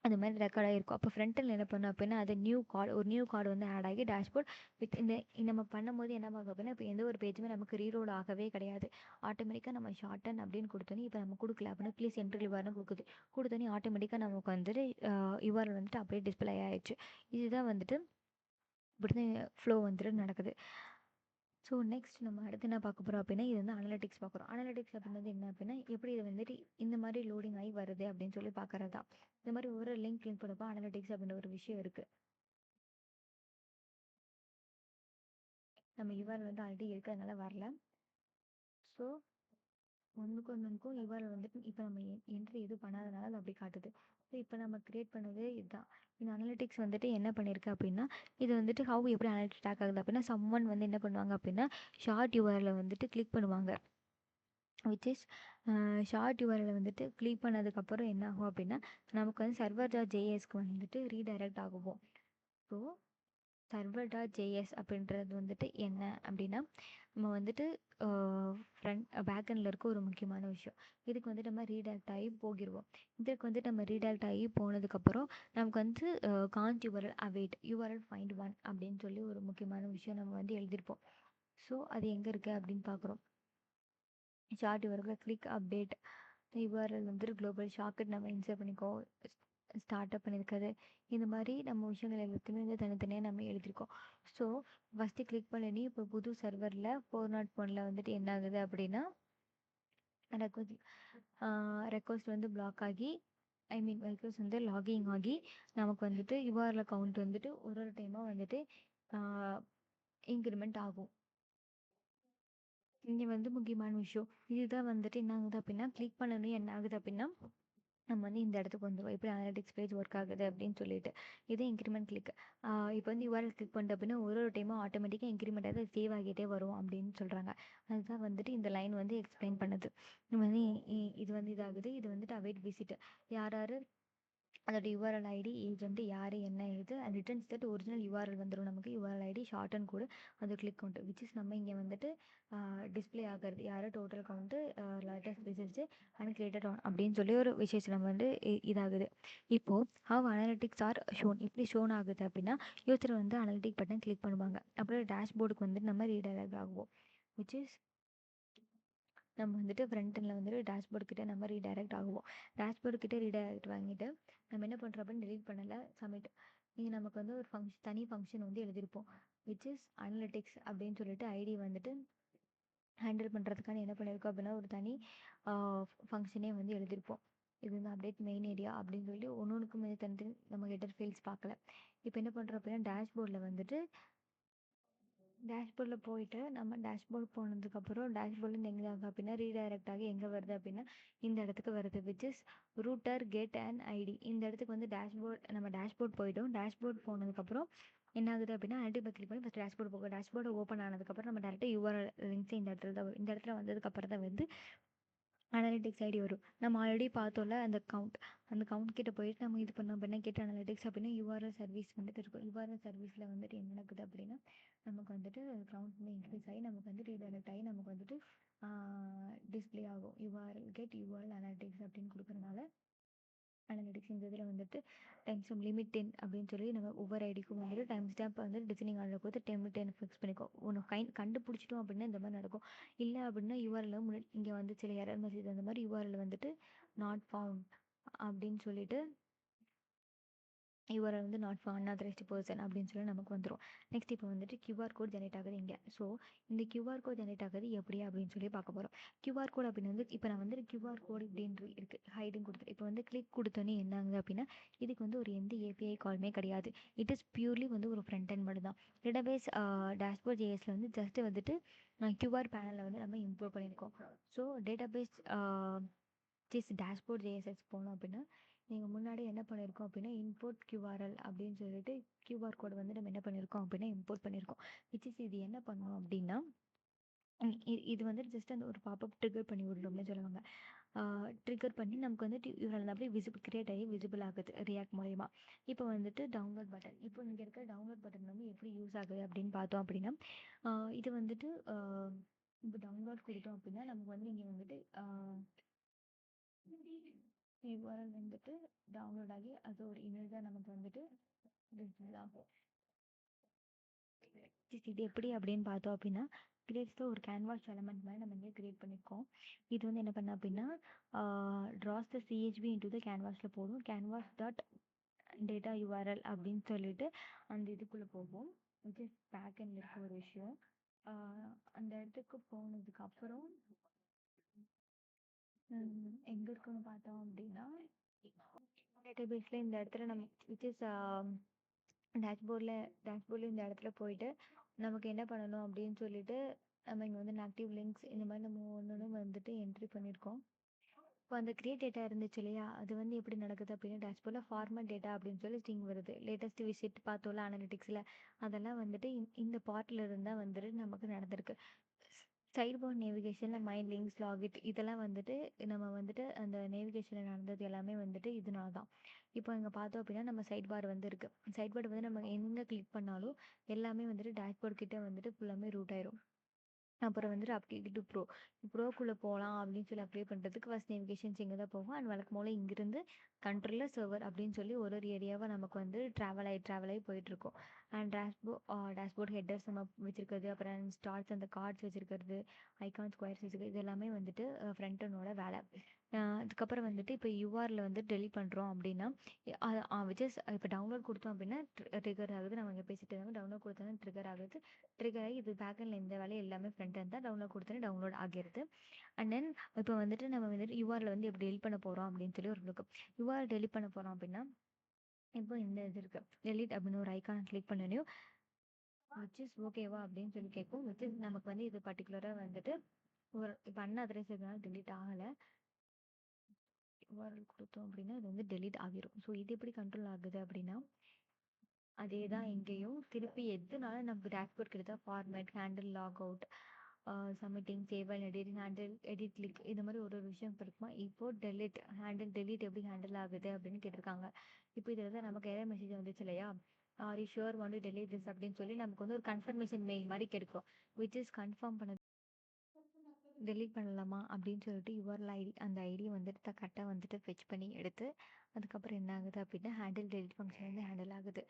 அந்த மாதிரி ரெக்கார்ட் ஆகிருக்கும். அப்போ ஃப்ரண்ட்டில் என்ன பண்ணோம் அப்படின்னா அது நியூ கார்டு வந்து ஆட் ஆகி டேஷ்போர்ட் வித் இந்த நம்ம பண்ணும்போது என்ன ஆகும் அப்படின்னா இப்போ எந்த ஒரு பேஜுமே நமக்கு ரீலோட் ஆகவே கிடையாது. ஆட்டோமேட்டிக்காக நம்ம ஷார்டன் அப்படின்னு கொடுத்தோன்னே இப்போ நம்ம கொடுக்கல அப்படின்னா ப்ளீஸ் என்ட்ரி யூஆர்னு கொடுத்தோன்னே ஆட்டோமேட்டிக்காக நமக்கு வந்துட்டு யூஆர்எல் வந்துட்டு அப்படியே டிஸ்பிளே ஆயிடுச்சு. இதுதான் வந்துட்டு இப்படி தான் ஃப்ளோ வந்துட்டு நடக்குது. ஸோ நெக்ஸ்ட் நம்ம அடுத்து என்ன பார்க்க போகிறோம் அப்படின்னா இது வந்து அனலிட்டிக்ஸ் பார்க்குறோம். அனலிட்டிக்ஸ் அப்படின்றது என்ன அப்படின்னா எப்படி இது வந்துட்டு இந்த மாதிரி லோடிங் ஆகி வருது அப்படின்னு சொல்லி பார்க்குறது தான். இந்த மாதிரி ஒரு லிங்க் கிளிக் பண்ணப்போ அனலிட்டிக்ஸ் அப்படின்ற ஒரு விஷயம் இருக்குது. நம்ம யூஆர்எல் வந்து ஆல்ரெடி இருக்கிறதுனால வரல. ஸோ ஒன்றுக்கும் யூஆர்எல் வந்துட்டு இப்போ நம்ம என்ட்ரி எதுவும் பண்ணாதனால அது அப்படி காட்டுது. ஸோ இப்போ நம்ம கிரியேட் பண்ணது இதுதான். இந்த அனலிட்டிக்ஸ் வந்துட்டு என்ன பண்ணியிருக்கு அப்படின்னா இது வந்துட்டு ஹவு எப்படி அனலிட்டிக்ஸ் ட்ராக் ஆகுது அப்படின்னா சம்மன் வந்து என்ன பண்ணுவாங்க அப்படின்னா ஷார்ட் யூஆர்எல் வந்துட்டு கிளிக் பண்ணுவாங்க. விச் இஸ் ஷார்ட் யூஆர்எல் வந்துட்டு கிளிக் பண்ணதுக்கப்புறம் என்ன ஆகும் அப்படின்னா நமக்கு வந்து server.jsக்கு வந்துட்டு ரீடைரக்ட் ஆகுவோம். ஸோ server.js அப்படின்றது வந்துட்டு என்ன அப்படின்னா நம்ம வந்துட்டு பேக்கெண்டில் இருக்க ஒரு முக்கியமான விஷயம். இதுக்கு வந்துட்டு நம்ம ரீடைரக்ட் ஆகி போகிடுவோம். இதுக்கு வந்துட்டு நம்ம ரீடைரக்ட் ஆகி போனதுக்கப்புறம் நமக்கு வந்து can't URL await URL find one அப்படின்னு சொல்லி ஒரு முக்கியமான விஷயம் நம்ம வந்து எழுதியிருப்போம். ஸோ அது எங்கே இருக்குது அப்படின்னு பார்க்குறோம். Short URL click update URL வந்துட்டு குளோபல் ஷாக்கெட் நம்ம இன்சர்ட் பண்ணிக்கோ ஸ்டார்ட் அப் பண்ணியிருக்காது. இந்த மாதிரி நம்ம விஷயங்கள் எல்லாத்தையுமே வந்து தனித்தனியாக நம்ம எழுதியிருக்கோம். ஸோ ஃபஸ்ட்டு கிளிக் பண்ணி இப்போ புது சர்வரில் 401 வந்துட்டு என்ன ஆகுது அப்படின்னா ரெக்வஸ்ட் வந்து பிளாக் ஆகி ரெக்வஸ்ட் வந்து லாகிங் ஆகி நமக்கு வந்துட்டு யூஆர்எல் அக்கௌண்ட் வந்துட்டு ஒரு டைமாக வந்துட்டு இன்க்ரிமெண்ட் ஆகும். இங்கே வந்து முக்கியமான விஷயம் இதுதான் வந்துட்டு என்ன ஆகுது அப்படின்னா கிளிக் பண்ணணும் என்ன ஆகுது அப்படின்னா நம்ம வந்து இந்த இடத்துக்கு வந்துடுவோம் எப்படி அனலிட்டிக்ஸ் பேஜ் ஒர்க் ஆகுது அப்படின்னு சொல்லிட்டு இதே இன்க்ரிமெண்ட் கிளிக் இப்போ வந்து யூஆர்எல் கிளிக் பண்ணிட்டு அப்படின்னா ஒரு டைமும் ஆட்டோமேட்டிக்காக இன்க்ரிமெண்ட் ஆகி சேவ் ஆகிட்டே வரும் அப்படின்னு சொல்கிறாங்க. அதுதான் வந்துட்டு இந்த லைன் வந்து எக்ஸ்பிளைன் பண்ணுது. நம்ம வந்து இது வந்து இதாகுது இது வந்துட்டு அவைட் விசிட் யார் யார் அதோட யூஆர்எல் ஐடி ஏஜென்ட் யார் என்ன இது and returns that original URL வந்துடும் நமக்கு யூஆர்எல் ஐடி ஷார்ட் அண்ட் கூட அது கிளிக் கவுண்ட் விச் இஸ் நம்ம இங்கே வந்துட்டு டிஸ்பிளே ஆகிறது யார் total count latest results and created an அப்படின்னு சொல்லி ஒரு விஷயத்தில் நம்ம வந்து இதாகுது. இப்போது ஹவ் அனலிட்டிக்ஸ் ஆர் ஷோன் எப்படி ஷோன் ஆகுது அப்படின்னா யூசர் வந்து அனலிட்டிக் பட்டன் கிளிக் பண்ணுவாங்க. அப்புறம் டேஷ்போர்டுக்கு வந்துட்டு நம்ம ரீடைரக்ட் ஆகுவோம். விச் இஸ் நம்ம வந்துட்டு ஃப்ரண்ட்டில் வந்துட்டு டேஷ்போர்டு கிட்டே நம்ம ரீடைரக்ட் ஆகுவோம். டேஷ்போர்டு கிட்டே ரீடைரக்ட் வாங்கிட்டு நம்ம என்ன பண்ணுறோம் அப்படின்னு டெலீட் பண்ணலை சப்மிட். இங்கே நமக்கு வந்து ஒரு தனி ஃபங்க்ஷன் வந்து எழுதியிருப்போம் விச் இஸ் அனலிட்டிக்ஸ் அப்படின்னு சொல்லிட்டு ஐடி வந்துட்டு ஹேண்டில் பண்ணுறதுக்கான என்ன பண்ணியிருக்கோம் அப்படின்னா ஒரு தனி ஃபங்க்ஷனே வந்து எழுதியிருப்போம். இது வந்து அப்டேட் மெயின் ஏரியா அப்படின்னு சொல்லி ஒன்றுக்கும் தனித்தனி நம்ம ஹெட்டர் ஃபீல்ட்ஸ் பார்க்கல. இப்போ என்ன பண்ணுறோம் அப்படின்னா டேஷ்போர்டில் வந்துட்டு டேஷ்போர்டில் போயிட்டு நம்ம டேஷ்போர்ட் போனதுக்கப்புறம் டேஷ்போர்ட்லேருந்து எங்கே ஆகுது அப்படின்னா ரீடைரக்ட் ஆகி எங்கே வருது அப்படின்னா இந்த இடத்துக்கு வருது which is router get and ID. இந்த இடத்துக்கு வந்து நம்ம டேஷ்போர்ட் போயிட்டோம். டேஷ்போர்ட் போனதுக்கப்புறம் என்ன ஆகுது அப்படின்னா அல்டிமேட் கிளிக் பண்ணி ஃபஸ்ட் டேஷ்போர்ட் போகும். டேஷ்போர்டு ஓப்பன் ஆனதுக்கப்புறம் நம்ம டேரெக்டாக யூஆர்எல் லிங்க்ஸ் இந்த இடத்துல தான் வரும். இந்த இடத்துல வந்ததுக்கப்புறம் தான் வந்து அனலிட்டிக்ஸ் ஐடி வரும். நம்ம ஆல்ரெடி பார்த்தோம்ல அந்த கவுண்ட் கிட்ட போயிட்டு நம்ம இது பண்ணோம் அப்படின்னா கெட் அனலிட்டிக்ஸ் அப்படின்னா யூஆர்எல் சர்வீஸ் வந்துட்டு இருக்கும். யூஆர்எல் சர்வீஸில் வந்துட்டு என்ன நடக்குது அப்படின்னா நமக்கு வந்துட்டு கவுண்ட் வந்து இன்க்ரீஸ் ஆகி நமக்கு வந்துட்டு ரீடைரக்ட் ஆகி நமக்கு வந்துட்டு டிஸ்ப்ளே ஆகும். யூஆர்எல் அனலிட்டிக்ஸ் அப்படின்னு கொடுக்குறனால அனலிட்டிக்ஸ் இந்த இதில் வந்துட்டு டைம் ஸ்டாம்ப் லிமிட் 10 அப்படின்னு சொல்லி நம்ம ஒவ்வொரு ஐடிக்கும் வந்துட்டு டைம் ஸ்டாம்ப் வந்து டிசைனிங் ஆர்டர் கொடுத்து 10 ஃபிக்ஸ் பண்ணிக்கோ. ஒன்று கண்டுபிடிச்சிட்டோம் அப்படின்னா இந்த மாதிரி நடக்கும். இல்லை அப்படின்னா யூஆர்எல் முன்னாடி இங்கே வந்து சில எரர் மெசேஜ் அந்த மாதிரி யூஆர்எல் வந்துட்டு நாட் ஃபவுண்ட் அப்படின்னு சொல்லிட்டு யூஆர் வந்து நாட் ஃபார் அன்ஆத்தரைஸ்டு பர்சன் அப்படின்னு சொல்லி நமக்கு வந்துடும். நெக்ஸ்ட் இப்போ வந்துட்டு கியூஆர் கோட் ஜெனரேட் ஆகுது இங்கே. ஸோ இந்த கியூஆர் கோட் ஜெனரேட் ஆகுது எப்படி அப்படின்னு சொல்லி பார்க்க போகிறோம். கியூஆர் கோட் அப்படின்னு வந்து இப்போ நான் வந்து கியூஆர் கோட் இப்படின்னு இருக்குது ஹைடுன்னு கொடுத்துரு. இப்போ வந்து கிளிக் கொடுத்தோன்னே என்ன ஆகுது அப்படின்னா இதுக்கு வந்து ஒரு எந்த ஏபிஐ காலுமே கிடையாது. இட் இஸ் பியூர்லி வந்து ஒரு ஃப்ரண்ட் அண்ட் மட்டும் தான். டேட்டாபேஸ் டேஷ்போர்ட் ஜேஎஸில் வந்து ஜஸ்ட்டு வந்துட்டு கியூஆர் பேனலில் வந்து நம்ம இம்ப்ரூவ் பண்ணியிருக்கோம். ஸோ டேட்டாபேஸ் டேஷ்போர்ட் ஜேஎஸ்எஸ் போனோம் அப்படின்னா நீங்கள் முன்னாடி என்ன பண்ணியிருக்கோம் அப்படின்னா இம்போர்ட் கியூஆர்எல் அப்படின்னு சொல்லிட்டு கியூஆர் கோடு வந்து நம்ம என்ன பண்ணியிருக்கோம் அப்படின்னா இம்போர்ட் பண்ணியிருக்கோம். இது என்ன பண்ணோம் அப்படின்னா இது வந்து ஜஸ்ட் அந்த ஒரு பாப்பப் ட்ரிகர் பண்ணி விடுறோம்னு சொல்லுவாங்க. ட்ரிகர் பண்ணி நமக்கு வந்துட்டு இதில் அப்படியே கிரியேட் ஆகி விசிபிள் ஆகுது ரியாக்ட் மூலயமா. இப்போ வந்துட்டு டவுன்லோட் பட்டன். இப்போ இங்கே இருக்க டவுன்லோட் பட்டன் வந்து எப்படி யூஸ் ஆகுது அப்படின்னு பார்த்தோம் அப்படின்னா இது வந்துட்டு இப்போ டவுன்லோட் கொடுத்தோம் அப்படின்னா நமக்கு வந்து இங்கே வந்துட்டு யூஆர்எல் வந்துட்டு டவுன்லோட் ஆகி அது ஒரு இமேஜாக நமக்கு வந்துட்டு டிஸ்பிளே ஆகும். இது எப்படி அப்படின்னு பார்த்தோம் அப்படின்னா கிரியேட்ஸில் ஒரு கேன்வாஸ் எலமெண்ட் மாதிரி நம்ம இங்கே கிரியேட் பண்ணியிருக்கோம். இது வந்து என்ன பண்ண அப்படின்னா ட்ராஸ் த சிஹெச்பி இன்டு த கேன்வாஸில் போடும். கேன்வாஸ் டாட் டேட்டா யூஆர்எல் அப்படின்னு சொல்லிட்டு அந்த இதுக்குள்ளே போகும். விச் இஸ் பேக் எண்டில் இருக்க ஒரு விஷயம். அந்த இடத்துக்கு போனதுக்கு அப்புறம் எங்கே இருக்குன்னு பார்த்தோம் அப்படின்னா டேட்டாபேஸில் இந்த இடத்துல நம்ம விச் இஸ் டேஷ்போர்டில் இந்த இடத்துல போயிட்டு நமக்கு என்ன பண்ணணும் அப்படின்னு சொல்லிட்டு நம்ம இங்கே வந்து ஆக்டிவ் லிங்க்ஸ் இந்த மாதிரி நம்ம ஒன்று வந்துட்டு என்ட்ரி பண்ணியிருக்கோம். இப்போ அந்த கிரியேட் டேட்டா இருந்துச்சு இல்லையா அது வந்து எப்படி நடக்குது அப்படின்னா டேஷ்போர்டில் ஃபார்மட் டேட்டா அப்படின்னு சொல்லி ஸ்ட்ரிங் வருது. லேட்டஸ்ட் விசிட் பார்த்தோம்ல அனலிட்டிக்ஸில் அதெல்லாம் வந்துட்டு இந்த பார்ட்டில் இருந்தால் வந்துட்டு நமக்கு நடந்திருக்கு. சைட் பார் நேவிகேஷனில் மைண்ட் லிங்க்ஸ் லாகிட் இதெல்லாம் வந்துட்டு நம்ம வந்துட்டு அந்த நேவிகேஷனில் நடந்தது எல்லாமே வந்துட்டு இதனால தான். இப்போ இங்கே பார்த்தோம் அப்படின்னா நம்ம சைட் பார் வந்து இருக்குது. சைட் பார் வந்து நம்ம எங்கே கிளிக் பண்ணாலும் எல்லாமே வந்துட்டு டேஷ்போர்ட் கிட்டே வந்துட்டு ஃபுல்லாமே ரூட் ஆயிரும். அப்புறம் வந்துட்டு அப்டேட் டு ப்ரோக்குள்ளே போகலாம் அப்படின்னு சொல்லி அப்ளை பண்ணுறதுக்கு ஃபஸ்ட் நேவிகேஷன்ஸ் இங்கே தான் போகும். அண்ட் வழக்கம் போல் இங்கிருந்து கண்ட்ரோலர் சர்வர் அப்படின்னு சொல்லி ஒரு ஏரியாவை நமக்கு வந்து ட்ராவல் ஆகி போயிட்டுருக்கோம். அண்ட் டேஷ்போர்ட் ஹெட்டர்ஸ் நம்ம வச்சுருக்கிறது, அப்புறம் ஸ்டார்ட்ஸ் அந்த கார்ட்ஸ் வச்சுருக்கிறது, ஐகான் ஸ்கொயர்ஸ் வச்சுருக்கிறது இது எல்லாமே வந்துட்டு ஃப்ரண்ட் என்னோட வேலை. அதுக்கப்புறம் வந்துட்டு இப்போ யூஆரில் வந்து டெலிட் பண்ணுறோம் அப்படின்னா விச் இப்போ டவுன்லோட் கொடுத்தோம் அப்படின்னா ட்ரிகர் ஆகுது. நம்ம இங்கே பேசிட்டு இருக்காங்க டவுன்லோட் கொடுத்தோன்னா ட்ரிகர் ஆகுது. ட்ரிகர் ஆகி இது பேக்கெண்டில் இந்த வேலையை எல்லாமே ஃப்ரண்ட் end தான் டவுன்லோட் கொடுத்தோன்னே டவுன்லோட் ஆகிடுது. அண்ட் தென் இப்போ வந்துட்டு நம்ம வந்துட்டு யூஆரில் வந்து எப்படி டெலிட் பண்ண போகிறோம் அப்படின்னு சொல்லி ஒரு இருக்கும். யூஆர் டெலிட் பண்ண போகிறோம் அப்படின்னா இப்போ இந்த இது இருக்குது டெலிட் அப்படின்னு ஒரு ஐக்கானை கிளிக் பண்ணணும். விச் இஸ் ஓகேவா அப்படின்னு சொல்லி கேட்கும். விச் இஸ் நமக்கு வந்து இது பர்டிகுலராக வந்துட்டு ஒரு இப்போ அன்அதரைஸ் இதனால டெலிட் ஆகலை. யூஆர்எல் கொடுத்தோம் அப்படின்னா இது வந்து டெலிட் ஆகிரும். ஸோ இது எப்படி கண்ட்ரோல் ஆகுது அப்படின்னா அதே தான் இங்கேயும் திருப்பி எதுனால நமக்கு டேஷ்போர்ட் கிடைத்தா format handle log out submitting save and editing handle edit click இந்த மாதிரி ஒரு விஷயம் இருக்குமா. இப்போ டெலிட் எப்படி ஹேண்டில் ஆகுது அப்படின்னு கேட்டிருக்காங்க. இப்போ இதில் தான் நமக்கு எரர் மெசேஜ் வந்துச்சு இல்லையா are you sure want to delete this அப்படின்னு சொல்லி நமக்கு வந்து ஒரு கன்ஃபர்மேஷன் மெயில் மாதிரி கிடைக்கும். விச் இஸ் கன்ஃபார்ம் பண்ண டெலீட் பண்ணலாமா அப்படின்னு சொல்லிட்டு யுவர்எல் ஐடி அந்த ஐடியை வந்துட்டு கரெக்டாக வந்துட்டு ஃபெச் பண்ணி எடுத்து அதுக்கப்புறம் என்ன ஆகுது அப்படின்னா ஹேண்டில் டெலிட் ஃபங்க்ஷன் வந்து ஹேண்டில் ஆகுது.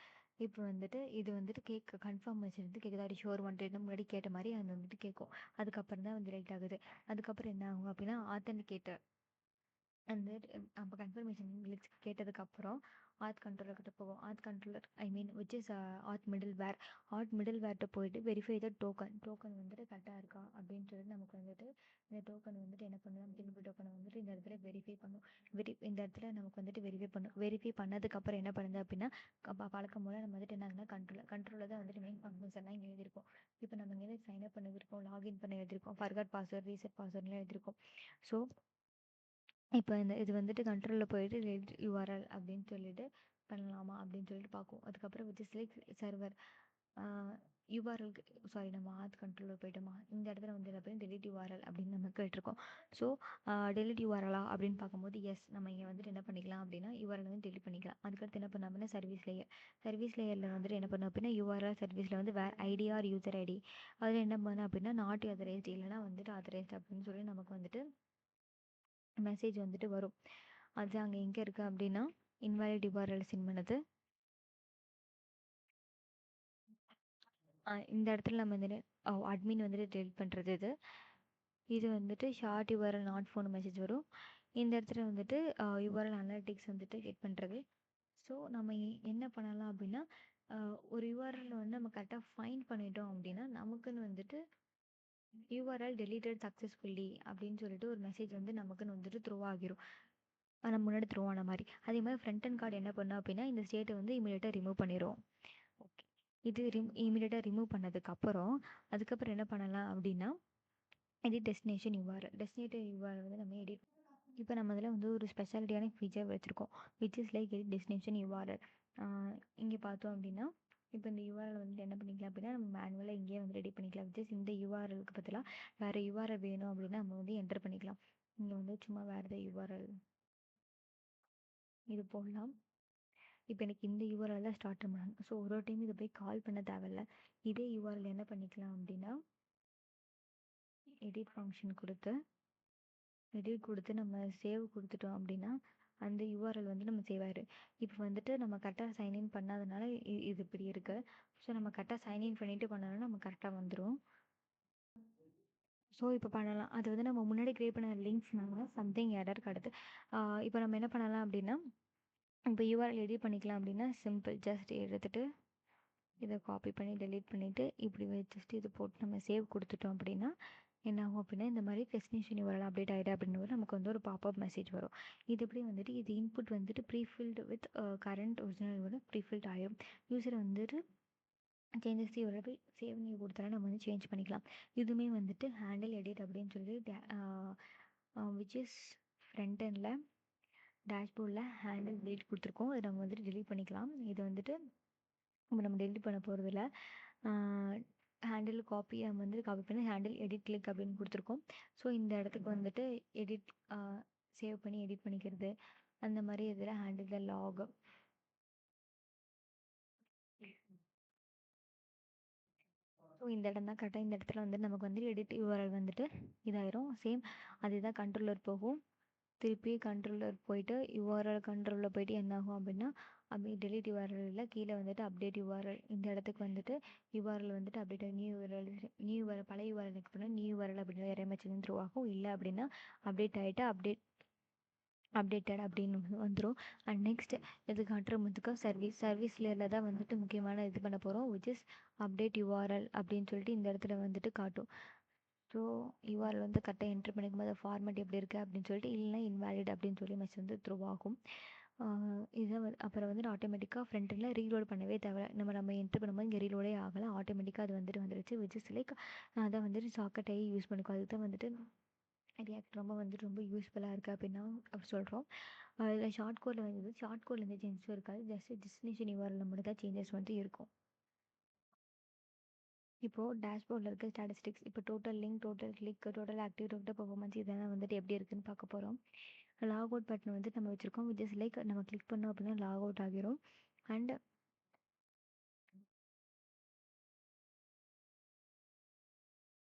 இப்போ வந்துட்டு இது வந்துட்டு கன்ஃபர்மேஷன் வந்து கேட்குது அது ஷோர் வந்துட்டு முன்னாடி கேட்ட மாதிரி அது வந்துட்டு கேட்கும். அதுக்கப்புறம் தான் வந்து டெலிட் ஆகுது. அதுக்கப்புறம் என்ன ஆகும் அப்படின்னா ஆத்தன்டிகேட்டர் அந்த அப்போ கன்ஃபர்மேஷன் கேட்டதுக்கப்புறம் ஆத் கண்ட்ரோலர் கிட்ட போகும். ஆத் கண்ட்ரோலர் விச் இஸ் ஆத் மிடில் வேர்ட்ட போயிட்டு வெரிஃபை த டோக்கன் வந்துட்டு கரெக்டாக இருக்கா அப்படின்னு சொல்லிட்டு நமக்கு வந்துட்டு இந்த டோக்கன் வந்துட்டு என்ன பண்ணுவோம் திருப்பி டோக்கனை வந்துட்டு இந்த இடத்துல வெரிஃபை பண்ணும். இந்த இடத்துல நமக்கு வந்துட்டு வெரிஃபை பண்ணதுக்கப்புறம் என்ன பண்ணுது அப்படின்னா பழக்கம் போல் நம்ம வந்துட்டு என்ன ஆகுதுன்னா கண்ட்ரோலர் தான் வந்துட்டு மெயின் ஃபங்க்ஷன்ஸ் எல்லாம் இங்கே எழுதியிருக்கோம். இப்போ நம்ம இங்கே சைன் அப் பண்ண எழுதியிருக்கோம், லாகின் பண்ண எழுதியிருக்கோம், ஃபர்காட் பாஸ்வேர்ட் ரீசெட் பாஸ்வேர்ட்லாம் எழுதியிருக்கோம். ஸோ இப்போ இது வந்துட்டு கண்ட்ரோலில் போயிட்டு யூஆர்எல் அப்படின்னு சொல்லிட்டு பண்ணலாமா அப்படின்னு சொல்லிட்டு பார்க்கும். அதுக்கப்புறம் விச் இஸ் லைக் சர்வர் யூஆர்எல்க்கு சாரி நம்ம ஆத் கண்ட்ரோலில் போயிட்டோமா இந்த இடத்துல வந்து என்ன பண்ணி டெலிட் யூஆர்எல் அப்படின்னு நம்ம கேட்டிருக்கோம். ஸோ டெலிட் யூஆர்எலா அப்படின்னு பார்க்கும்போது எஸ் நம்ம இங்கே வந்துட்டு என்ன பண்ணிக்கலாம் அப்படின்னா யூஆர்எல் வந்து டெலிட் பண்ணிக்கலாம். அதுக்கடுத்து என்ன பண்ண அப்படின்னா சர்வீஸ் லேயரில் வந்துட்டு என்ன பண்ண அப்படின்னா யூஆர்எல் சர்வீஸில் வந்து வேறு ஐடி ஆர் யூசர் ஐடி அதில் என்ன பண்ண அப்படின்னா நாட் ஆதரைஸ்டு இல்லைனா வந்துட்டு ஆதரைஸ்டு அப்படின்னு சொல்லி நமக்கு வந்துட்டு மெசேஜ் வந்துட்டு வரும். அது அங்கே எங்கே இருக்குது அப்படின்னா இன்வாலிட் யூஆர்எல் சென்ட் பண்ணது இந்த இடத்துல நம்ம வந்துட்டு அட்மின் வந்துட்டு டெலிட் பண்ணுறது இது வந்துட்டு short URL not phone message வரும். இந்த இடத்துல வந்துட்டு யூஆர்எல் அனலிட்டிக்ஸ் வந்துட்டு செட் பண்ணுறது. ஸோ நம்ம என்ன பண்ணலாம் அப்படின்னா ஒரு யூஆர்எல் வந்து நம்ம கரெக்டாக ஃபைண்ட் பண்ணிட்டோம் அப்படின்னா நமக்குன்னு வந்துட்டு யூஆர்எல் டெலிட்டட் சக்ஸஸ்ஃபுல்லி அப்படின்னு சொல்லிட்டு ஒரு மெசேஜ் வந்து நமக்குன்னு வந்துட்டு த்ரோ ஆகிரும். நம்ம முன்னாடி த்ரோ ஆன மாதிரி அதே மாதிரி ஃப்ரண்ட் அண்ட் கார்டு என்ன பண்ணோம் அப்படின்னா இந்த ஸ்டேட்டை வந்து இமீடியட்டாக ரிமூவ் பண்ணிடும். ஓகே, இது இமீடியட்டாக ரிமூவ் பண்ணதுக்கப்புறம் அதுக்கப்புறம் என்ன பண்ணலாம் அப்படின்னா எடிட் டெஸ்டினேஷன் யூஆர்எல் வந்து நம்ம எடிட் இப்போ நம்ம இதில் வந்து ஒரு ஸ்பெஷாலிட்டியான ஃபீச்சர் வச்சுருக்கோம் which is like edit destination URL. இங்கே பார்த்தோம் அப்படின்னா இப்போ இந்த யூஆர்எல் வந்து என்ன பண்ணிக்கலாம் அப்படின்னா நம்ம மேனுவலாக இங்கேயே வந்து ரெடி பண்ணிக்கலாம். விச் இந்த யூஆர்எலுக்கு பதிலாக வேறு யூஆர்எல் வேணும் அப்படின்னா நம்ம வந்து என்டர் பண்ணிக்கலாம். இங்கே வந்து சும்மா வேறு யூஆர்எல் இது போடலாம். இப்போ எனக்கு இந்த யூஆர்எல் தான் ஸ்டார்ட் பண்ணணும். ஸோ ஒரு டைம் இதை போய் கால் பண்ண தேவையில்ல. இதே யூஆர்எல் என்ன பண்ணிக்கலாம் அப்படின்னா எடிட் ஃபங்க்ஷன் கொடுத்து நம்ம சேவ் கொடுத்துட்டோம் அப்படின்னா அந்த யூஆர்எல் வந்து நம்ம சேவ் ஆயிடும். இப்போ வந்துட்டு நம்ம கரெக்டாக சைன்இன் பண்ணாதனால இது இப்படி இருக்கு. ஸோ நம்ம கரெக்டாக சைன்இன் பண்ணிட்டு பண்ணோம்னா நம்ம கரெக்டாக வந்துடும். ஸோ இப்போ பண்ணலாம். அது வந்து நம்ம முன்னாடி கிரியேட் பண்ண லிங்க்ஸ்னால சம்திங் எரர் அடுத்து இப்போ நம்ம என்ன பண்ணலாம் அப்படின்னா இப்போ யூஆர்எல் எடிட் பண்ணிக்கலாம் அப்படின்னா சிம்பிள் ஜஸ்ட் எடுத்துகிட்டு இதை காப்பி பண்ணி டெலீட் பண்ணிவிட்டு இப்படி ஜஸ்ட் இது போட்டு நம்ம சேவ் கொடுத்துட்டோம் அப்படின்னா என்ன ஆகும் அப்படின்னா இந்த மாதிரி டெஸ்டினேஷன் யூஆர்எல் அப்டேட் ஆகிடு அப்படின்னு நமக்கு வந்து ஒரு பாப்அப் மெசேஜ் வரும். இது எப்படி வந்துட்டு இது இன்புட் வந்துட்டு ப்ரீஃபில்டு வித் கரண்ட் ஒரிஜினல் விட ப்ரீஃபில்ட் ஆகிடும். யூஸர் வந்துட்டு சேஞ்சஸ் யூஆர்எல் போய் சேவ் பண்ணி கொடுத்தாலும் நம்ம வந்து சேஞ்ச் பண்ணிக்கலாம். இதுவுமே வந்துட்டு ஹேண்டில் எடிட் அப்படின்னு சொல்லி விச் இஸ் ஃப்ரண்ட் எண்டில் டேஷ்போர்டில் ஹேண்டில் டெலிட் கொடுத்துருக்கோம். இதை நம்ம வந்துட்டு டெலிட் பண்ணிக்கலாம். இது வந்துட்டு இப்போ நம்ம டெலிட் பண்ண போகிறதில்ல. ஹேண்டில் காப்பி நம்ம வந்து காப்பி பண்ணி ஹேண்டில் எடிட் கிளிக் அப்படின்னு கொடுத்துருக்கோம். ஸோ இந்த இடத்துக்கு வந்துட்டு எடிட் சேவ் பண்ணி எடிட் பண்ணிக்கிறது அந்த மாதிரி இதில் ஹேண்டில் த லாக் ஸோ இந்த இடம் தான் கரெக்டாக. இந்த இடத்துல வந்து நமக்கு வந்து எடிட் யூஆர்எல் வந்துட்டு இதாயிரும். சேம் அதுதான் கண்ட்ரோலர் போகும். திருப்பி கண்ட்ரோலர் போயிட்டு யூஆர்எல் கண்ட்ரோலில் போயிட்டு என்ன ஆகும் அப்படின்னா அப்படி டெலிட் யூஆர்எல்ல கீழே வந்துட்டு அப்டேட் யூஆர்எல் இந்த இடத்துக்கு வந்துட்டு யூஆர்எல் வந்துட்டு அப்டேட் நியூ யூஆர்எல் பழைய யூஆர்எல் நெக்ஸ்ட் பண்ணால் நியூ யூஆர்எல் அப்படின்ற இறைமச்சது த்ரூ ஆகும். இல்லை அப்படின்னா அப்டேட் ஆகிட்டு அப்டேட்டட் அப்படின்னு வந்துடும். அண்ட் நெக்ஸ்ட் இது காட்டுறதுக்கு சர்வீஸ் லேயரில் தான் வந்துட்டு முக்கியமான இது பண்ண போகிறோம் விச் இஸ் அப்டேட் யூஆர்எல் அப்படின்னு சொல்லிட்டு இந்த இடத்துல வந்துட்டு காட்டும். ஸோ யூஆர்எல் வந்து கரெக்டாக என்ட்ரு பண்ணிக்கும் போது ஃபார்மேட் எப்படி இருக்குது அப்படின்னு சொல்லிட்டு இல்லைனா இன்வேலிட் அப்படின்னு சொல்லி மெசேஜ் வந்து த்ரூ ஆகும். இதை அப்புறம் வந்துட்டு ஆட்டோமேட்டிக்காக ஃப்ரண்ட்டில் ரீலோட் பண்ணவே தேவை. நம்ம என்ட்ரு பண்ணும்போது இங்கே ரீலோடே ஆகலை. ஆட்டோமேட்டிக்காக அது வந்துட்டு வந்துருச்சு விச் இஸ் லைக் அதை வந்துட்டு சாக்கெட்டையே யூஸ் பண்ணிக்கும். அதுக்கு தான் வந்துட்டு ரியாக்ட் ரொம்ப யூஸ்ஃபுல்லாக இருக்குது அப்படின்னு சொல்கிறோம். இதில் ஷார்ட் கோடில் வந்து ஷார்ட் கோடில் எந்த சேஞ்சஸும் இருக்காது. ஜஸ்ட் டெஸ்டினேஷன் யூஆர்எல் மட்டும் தான் சேஞ்சஸ் வந்து இருக்கும். இப்போது டேஷ்போர்டில் இருக்க ஸ்டாட்டிஸ்டிக்ஸ் இப்போ total link, total click, total active, total performance இதெல்லாம் வந்துட்டு எப்படி இருக்குன்னு பார்க்க போகிறோம். லாக் அவுட் பட்டன் வந்து நம்ம வச்சுருக்கோம் விச் இஸ் லைக் நம்ம கிளிக் பண்ணோம் அப்படின்னா லாக் அவுட் ஆகிரும். அண்ட்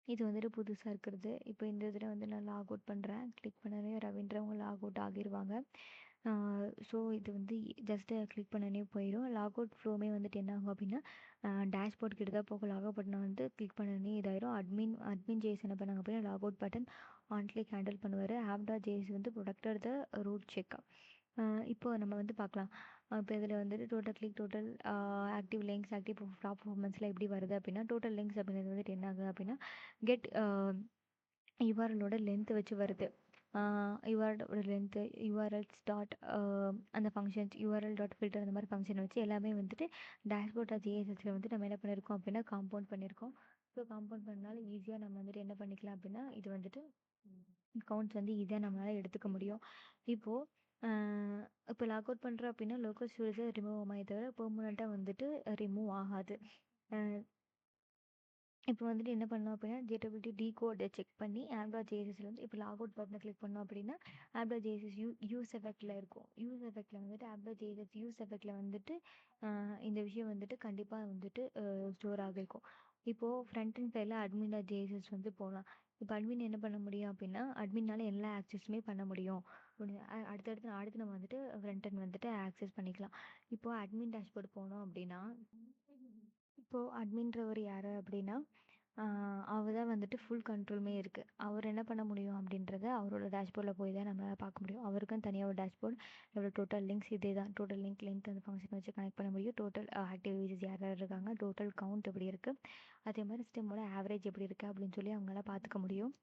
இது வந்துட்டு புதுசாக இருக்கிறது. இப்போ இந்த இதில் வந்து நான் லாக் அவுட் பண்ணுறேன். கிளிக் பண்ணனே ரவீந்திரவங்க லாக் அவுட் ஆகிடுவாங்க. ஸோ இது வந்து ஜஸ்ட்டு கிளிக் பண்ணனே போயிடும். லாக் அவுட் ஃப்ளோமே வந்துட்டு என்ன ஆகும் அப்படின்னா டேஷ்போர்ட் கிட்ட தான் போகும். லாக் அவுட் பட்டனை வந்து கிளிக் பண்ணனே இதாயிரும். அட்மின் ஜேஎஸ் என்ன பண்ணாங்க அப்படின்னா log out button on click handle பண்ணுவார். ஆப்.js வந்து ப்ரொடக்டர் த ரூட் செக். இப்போ நம்ம வந்து பார்க்கலாம். இப்போ இதில் வந்துட்டு total click, total active links, active பர்ஃபார்மன்ஸில் எப்படி வருது அப்படின்னா டோட்டல் லிங்க்ஸ் அப்படிங்கிறது வந்துட்டு என்ன ஆகுது அப்படின்னா கெட் யூஆர்எலோட லென்த் வச்சு வருது. யூஆர்எலோட லென்த்து யூஆர்எல் ஸ்டார்ட் அந்த ஃபங்க்ஷன்ஸ் யூஆர்எல் டாட் ஃபில்டர் அந்த மாதிரி ஃபங்க்ஷனை வச்சு எல்லாமே வந்துட்டு டேஷ்போர்ட்.jsஸில் வந்து நம்ம என்ன பண்ணியிருக்கோம் அப்படின்னா காம்பவுண்ட் பண்ணியிருக்கோம். ஸோ காம்பவுண்ட் பண்ணனால ஈஸியாக நம்ம வந்துட்டு என்ன பண்ணிக்கலாம் அப்படின்னா இது வந்துட்டு கவுண்ட்ஸ் வந்து ஈஸியாக நம்மளால் எடுத்துக்க முடியும். இப்போது இப்போ லாக் அவுட் பண்ணுறோம் அப்படின்னா லோக்கல் ஸ்டோரேஜை ரிமூவ் ஆகாமே தவிர பெர்மனெண்ட்டாக வந்துட்டு ரிமூவ் ஆகாது. இப்போ வந்துட்டு என்ன பண்ணோம் அப்படின்னா ஜேடபிலிட்டி கோடை செக் பண்ணி ஆப்டா ஜேஎஸ்எஸ்ல வந்து இப்போ லாக் அவுட் பட்டனை கிளிக் பண்ணோம் அப்படின்னா ஆப்டா ஜேஎஸ்எஸ் யூஸ் எஃபெக்டில் இருக்கும். யூஸ் எஃபெக்டில் வந்துட்டு ஆப்டா ஜேஎஸ்எஸ் யூஸ் எஃபெக்டில் வந்துட்டு இந்த விஷயம் வந்துட்டு கண்டிப்பாக வந்துட்டு ஸ்டோர் ஆகிருக்கும். இப்போது ஃப்ரண்ட் அண்ட் சைடில் அட்மின் ஜேஎஸ்எஸ் வந்து போகலாம். இப்போ அட்மின் என்ன பண்ண முடியும் அப்படின்னா அட்மின்னால எல்லா ஆக்சஸுமே பண்ண முடியும். அடுத்து நம்ம வந்துட்டு ஃப்ரண்ட் அண்ட் வந்துட்டு ஆக்சஸ் பண்ணிக்கலாம். இப்போது அட்மின் டேஷ்போர்டு போனோம் அப்படின்னா இப்போது அட்மின்றவர் யார் அப்படின்னா அவர் தான் வந்துட்டு ஃபுல் கண்ட்ரோலுமே இருக்குது. அவர் என்ன பண்ண முடியும் அப்படின்றத அவரோட டேஷ்போர்டில் போய் தான் நம்ம பார்க்க முடியும். அவருக்கும் தனியாக ஒரு டேஷ்போர்ட், எவ்வளோ டோட்டல் லிங்க்ஸ் இதே தான். டோட்டல் லிங்க் லென்த் அந்த ஃபங்க்ஷன் வச்சு கனெக்ட் பண்ண முடியும். டோட்டல் ஆக்டிவ் யூசர்ஸ் யார் யார் இருக்காங்க, டோட்டல் கவுண்ட் எப்படி இருக்குது, அதே மாதிரி சிஸ்டமோட ஆவரேஜ் எப்படி இருக்குது அப்படின்னு சொல்லி அவங்களால பார்த்துக்க முடியும்.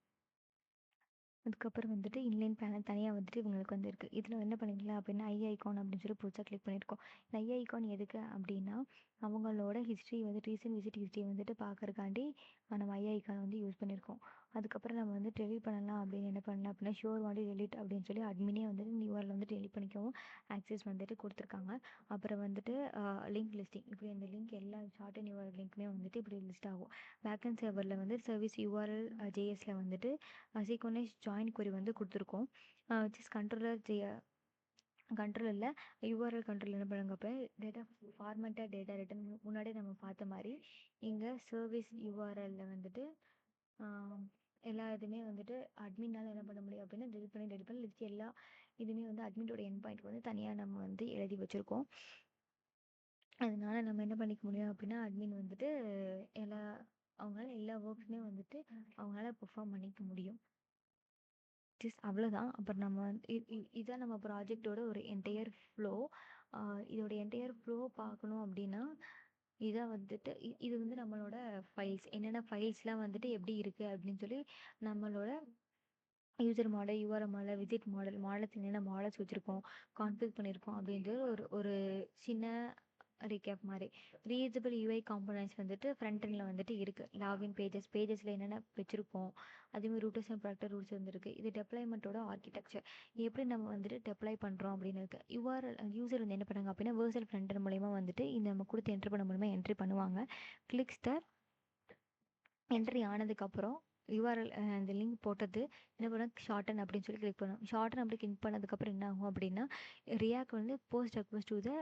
அதுக்கப்புறம் வந்துட்டு இன்லைன் பேனல் தனியாக வந்துட்டு இவங்களுக்கு வந்து இருக்குது. இதில் என்ன பண்ணிக்கலாம் அப்படின்னா ஐகான் அப்படின்னு சொல்லி புதுசாக கிளிக் பண்ணியிருக்கோம். இந்த ஐகான் எதுக்கு அப்படின்னா அவங்களோட ஹிஸ்ட்ரி வந்து ரீசன்ட் விசிட் ஹிஸ்ட்ரி வந்துட்டு பார்க்கறக்காண்டி நம்ம ஐகான் வந்து யூஸ் பண்ணியிருக்கோம். அதுக்கப்புறம் நம்ம வந்து டெலிட் பண்ணலாம் அப்படின்னு என்ன பண்ணலாம் அப்படின்னா ஷோர் வாண்டி டெலிட் அப்படின்னு சொல்லி அட்மினே வந்துட்டு நியூவரில் வந்து டெலிட் பண்ணிக்கவும் ஆக்சஸ் வந்துட்டு கொடுத்துருக்காங்க. அப்புறம் வந்துட்டு லிங்க் லிஸ்டிங், இப்படி அந்த லிங்க் எல்லா ஷார்ட் அண்ட் யூஆர்எல் லிங்க்குமே வந்துட்டு இப்படி லிஸ்ட் ஆகும். பேக்கெண்ட் சர்வரில் வந்து சர்வீஸ் யூஆர்எல் ஜேஎஸ்ல வந்துட்டு சீக்வனைஸ் ஜாயின் கொரி வந்து கொடுத்துருக்கோம். விச் கண்ட்ரோலர் கண்ட்ரோலில் யூஆர்எல் கண்ட்ரோல் என்ன பண்ணுங்க அப்போ டேட்டா ஃபார்மேட்டட் டேட்டா ரிட்டன் முன்னாடியே நம்ம பார்த்த மாதிரி இங்கே சர்வீஸ் யூஆர்எல்லில் வந்துட்டு எல்லா இதுவுமே வந்துட்டு அட்மினால் என்ன பண்ண முடியும் அப்படின்னா டெலிட் பண்ணி லிஸ்ட் எல்லா இதுவுமே வந்து அட்மினோட எண்ட் பாயிண்ட் வந்து தனியாக நம்ம வந்து எழுதி வச்சுருக்கோம். அதனால நம்ம என்ன பண்ணிக்க முடியும் அப்படின்னா அட்மின் வந்துட்டு அவங்களால எல்லா ஒர்க்ஸுமே வந்துட்டு அவங்களால பெர்ஃபார்ம் பண்ணிக்க முடியும். அவ்வளோதான். அப்புறம் நம்ம வந்து இதான் நம்ம ப்ராஜெக்டோட ஒரு என்டையர் ஃப்ளோ. இதோட என்டையர் ஃப்ளோ பார்க்கணும் அப்படின்னா இதை வந்துட்டு இது வந்து நம்மளோட ஃபைல்ஸ் என்னென்ன ஃபைல்ஸ்லாம் வந்துட்டு எப்படி இருக்குது அப்படின்னு சொல்லி நம்மளோட user model, URL model, visit models என்னென்ன மாடல்ஸ் வச்சுருக்கோம், கான்ஃபிகர் பண்ணியிருக்கோம் அப்படின்றது ஒரு ஒரு சின்ன ரீகேப் மாதிரி. ரீயூசபிள் யூஐ காம்போனன்ட்ஸ் வந்துட்டு ஃப்ரண்ட் எண்டில் வந்துட்டு இருக்குது. லாகின் பேஜஸில் என்னென்ன வச்சுருக்கோம், அதேமாதிரி ரூட்டர்ஸ் அண்ட் ப்ராக்டர் ரூல்ஸ் வந்துருக்கு. இது டெப்ளாய்மெண்ட்டோட ஆர்கிடெக்சர் எப்படி நம்ம வந்துட்டு டெப்ளாய் பண்ணுறோம் அப்படின்னு இருக்குது. யூசர் வந்து என்ன பண்ணுறாங்க அப்படின்னா வேர்சல் ஃப்ரண்ட் எண்ட் மூலயமா வந்துட்டு இந்த நம்ம கொடுத்து என்ட்ரி பண்ண மூலமாக என்ட்ரி பண்ணுவாங்க. கிளிக்ஸ் த என்ட்ரி ஆனதுக்கப்புறம் யூஆர்எல் அந்த லிங்க் போட்டது என்ன பண்ணால் ஷார்டன் அப்படின்னு சொல்லி கிளிக் பண்ணும். ஷார்டன் அப்படி கிளிக் பண்ணதுக்கப்புறம் என்ன ஆகும் அப்படின்னா ரியாக்ட் வந்து போஸ்ட் ரெக்வஸ்ட் டு த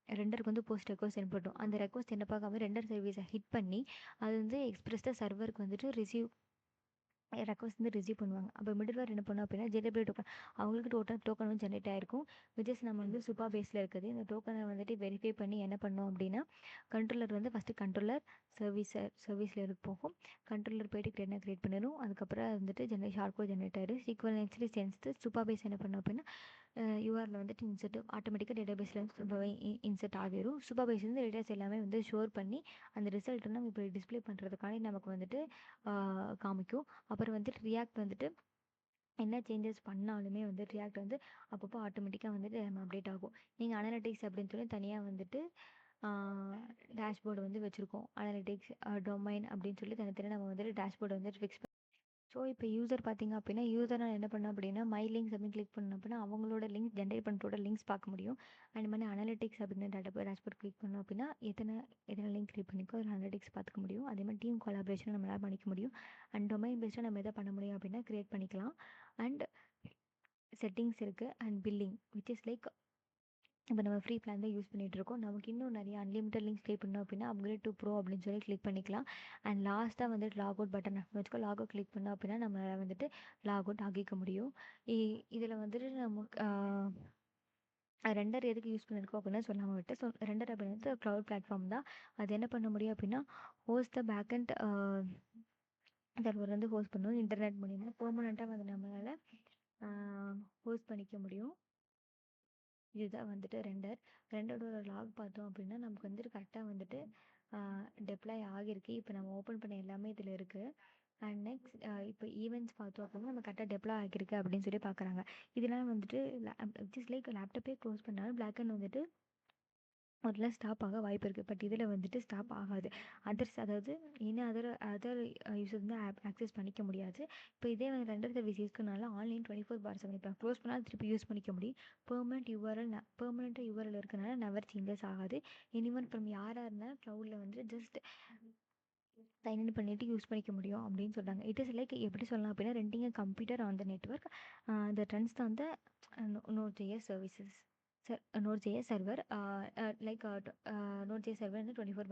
ரெண்டருக்கு வந்து போஸ்ட் ரெக்வஸ்ட் சென்ட் பண்ணும். அந்த ரெக்வஸ்ட் என்ன பார்க்காம ரெண்டர் சர்வீஸை ஹிட் பண்ணி அது வந்து எக்ஸ்பிரஸ் த சர்வருக்கு வந்துட்டு ரிசீவ் ரெக்வஸ்ட் வந்து ரிசீவ் பண்ணுவாங்க. அப்போ மிடில்வேர் என்ன பண்ணும் அப்படின்னா ஜேடபிள்யூ டோக்கன் அவங்களுக்கு டோக்கன் வந்து ஜென்ரேட் ஆகிருக்கும். விஜஸ் நம்ம வந்து சூப்பர் பேஸில் இருக்குது. இந்த டோக்கனை வந்துட்டு வெரிஃபை பண்ணி என்ன பண்ணோம் அப்படின்னா கண்ட்ரோலர் வந்து ஃபஸ்ட்டு கண்ட்ரோலர் சர்வீஸில் போகும். கண்ட்ரோலர் போய்ட்டு கிரியேட் பண்ணிடும். அதுக்கப்புறம் வந்துட்டு ஷார்ட் கோட் ஜென்ரேட் ஆகிடும். சீக்வன்ஸ்லி சென்ஸ் சூப்பர் பேஸ் என்ன பண்ணோம் அப்படின்னா யூஆரில் வந்துட்டு இன்சர்ட் ஆட்டோமேட்டிக்காக டேட்டாபேஸில் இன்சர்ட் ஆகிடும். சூப்பர் பேஸ் வந்து டேட்டாஸ் எல்லாமே வந்து ஸ்டோர் பண்ணி அந்த ரிசல்ட் நம்ம இப்போ டிஸ்பிளே பண்ணுறதுக்காண்டி நமக்கு வந்துட்டு காமிக்கும். அப்புறம் வந்துட்டு ரியாக்ட் வந்துட்டு என்ன சேஞ்சஸ் பண்ணாலுமே வந்து ரியாக்ட் வந்து அப்பப்போ ஆட்டோமேட்டிக்காக வந்துட்டு நம்ம அப்டேட் ஆகும். நீங்கள் அனலிட்டிக்ஸ் அப்படின்னு சொல்லி தனியாக வந்துட்டு டேஷ்போர்டு வந்து வச்சுருக்கோம். அனலிட்டிக்ஸ் டொமைன் அப்படின்னு சொல்லி தனித்தனியாக நம்ம வந்துட்டு டேஷ்போர்டு வந்துட்டு ஃபிக்ஸ். ஸோ இப்போ யூசர் பார்த்தீங்க அப்படின்னா யூசரால் என்ன பண்ணோம் அப்படின்னா மை லிங்க்ஸ் அப்படின்னு கிளிக் பண்ணோம் அப்படின்னா அவங்களோட லிங்க் ஜென்ரேட் பண்ணுறோட லிங்க்ஸ் பார்க்க முடியும். அண்ட் மாதிரி அனலிட்டிக்ஸ் அப்படின்னு டேஷ்போர்ட் கிளிக் பண்ணோம் அப்படின்னா எத்தனை லிங்க் கிரியேட் பண்ணிக்கோ அதில் அனலிட்டிக்ஸ் பார்த்துக்க முடியும். அதே மாதிரி டீம் கொலாபரேஷன் நம்மளால் பண்ணிக்க முடியும். அண்ட் டொமைன் பேஸ்டாக நம்ம எதை பண்ண முடியும் அப்படின்னா கிரியேட் பண்ணிக்கலாம். அண்ட் செட்டிங்ஸ் இருக்குது and billing which is like இப்போ நம்ம ஃப்ரீ பிளான் தான் யூஸ் பண்ணிகிட்ருக்கோம். நமக்கு இன்னும் நிறைய அன்லிமிட்டட் லிங்க்ஸ் க்ரியேட் பண்ணோம் அப்படின்னா அப்கிரேட் டு ப்ரோ அப்படின்னு சொல்லி கிளிக் பண்ணிக்கலாம். அண்ட் லாஸ்ட்டாக வந்துட்டு லாக் அவுட் பட்டன் வச்சுக்கோ. லாக் அவுட் கிளிக் பண்ணோம் அப்படின்னா நம்மளால் வந்துட்டு லாக் அவுட் ஆகிக்க முடியும். இதில் வந்துட்டு நமக்கு ரெண்டர் எதுக்கு யூஸ் பண்ணியிருக்கோம் அப்படின்னா சொல்லாமல் விட்டு. ஸோ ரெண்டர் அப்படின்றது க்ளவுட் பிளாட்ஃபார்ம் தான். அது என்ன பண்ண முடியும் அப்படின்னா ஹோஸ்ட் த பேக்கெண்ட் சர்வர் வந்து ஹோஸ்ட் பண்ணுவோம். இன்டர்நெட் மூலிமா பெர்மனெண்ட்டாக வந்து நம்மளால் ஹோஸ்ட் பண்ணிக்க முடியும். இதுதான் வந்துட்டு ரெண்டரோட லாக் பார்த்தோம் அப்படின்னா நமக்கு வந்துட்டு கரெக்டாக வந்துட்டு டெப்ளாய் ஆகிருக்கு. இப்போ நம்ம ஓப்பன் பண்ண எல்லாமே இதில் இருக்குது. அண்ட் நெக்ஸ்ட் இப்போ ஈவெண்ட்ஸ் பார்த்தோம் அப்படின்னா நம்ம கரெக்டாக டெப்ளாய் ஆகிருக்கு அப்படின்னு சொல்லி பார்க்குறாங்க. இதெல்லாம் வந்துட்டு ஜஸ்ட் லைக் லேப்டாப்பே க்ளோஸ் பண்ணாலும் பிளாக் அண்ட் வந்துட்டு ஒரு ஸ்டாப் ஆக வாய்ப்பு இருக்குது. பட் இதில் வந்துட்டு ஸ்டாப் ஆகாது. அதாவது அதர் அதர் யூசர்ஸ் வந்து ஆக்சஸ் பண்ணிக்க முடியாது. இப்போ இதே வந்து ரெண்டர் சர்வீஸ் இருக்குனால ஆன்லைன் 24/7 இப்போ க்ளோஸ் பண்ணால் திருப்பி யூஸ் பண்ணிக்க முடியும். பெர்மனெண்ட்டாக யூஆர்எல் இருக்கனால நெவர் சேஞ்சஸ் ஆகாது. எனிவன் ஃப்ரம் யாராக இருந்தாலும் க்ளவுடில் வந்து ஜஸ்ட் சைன்இன் பண்ணிவிட்டு யூஸ் பண்ணிக்க முடியும் அப்படின்னு சொல்கிறாங்க. இட் இஸ் லைக் எப்படி சொல்லலாம் அப்படின்னா renting computer on the network the runs on the Node.js services. Node.js server, like Node.js server 24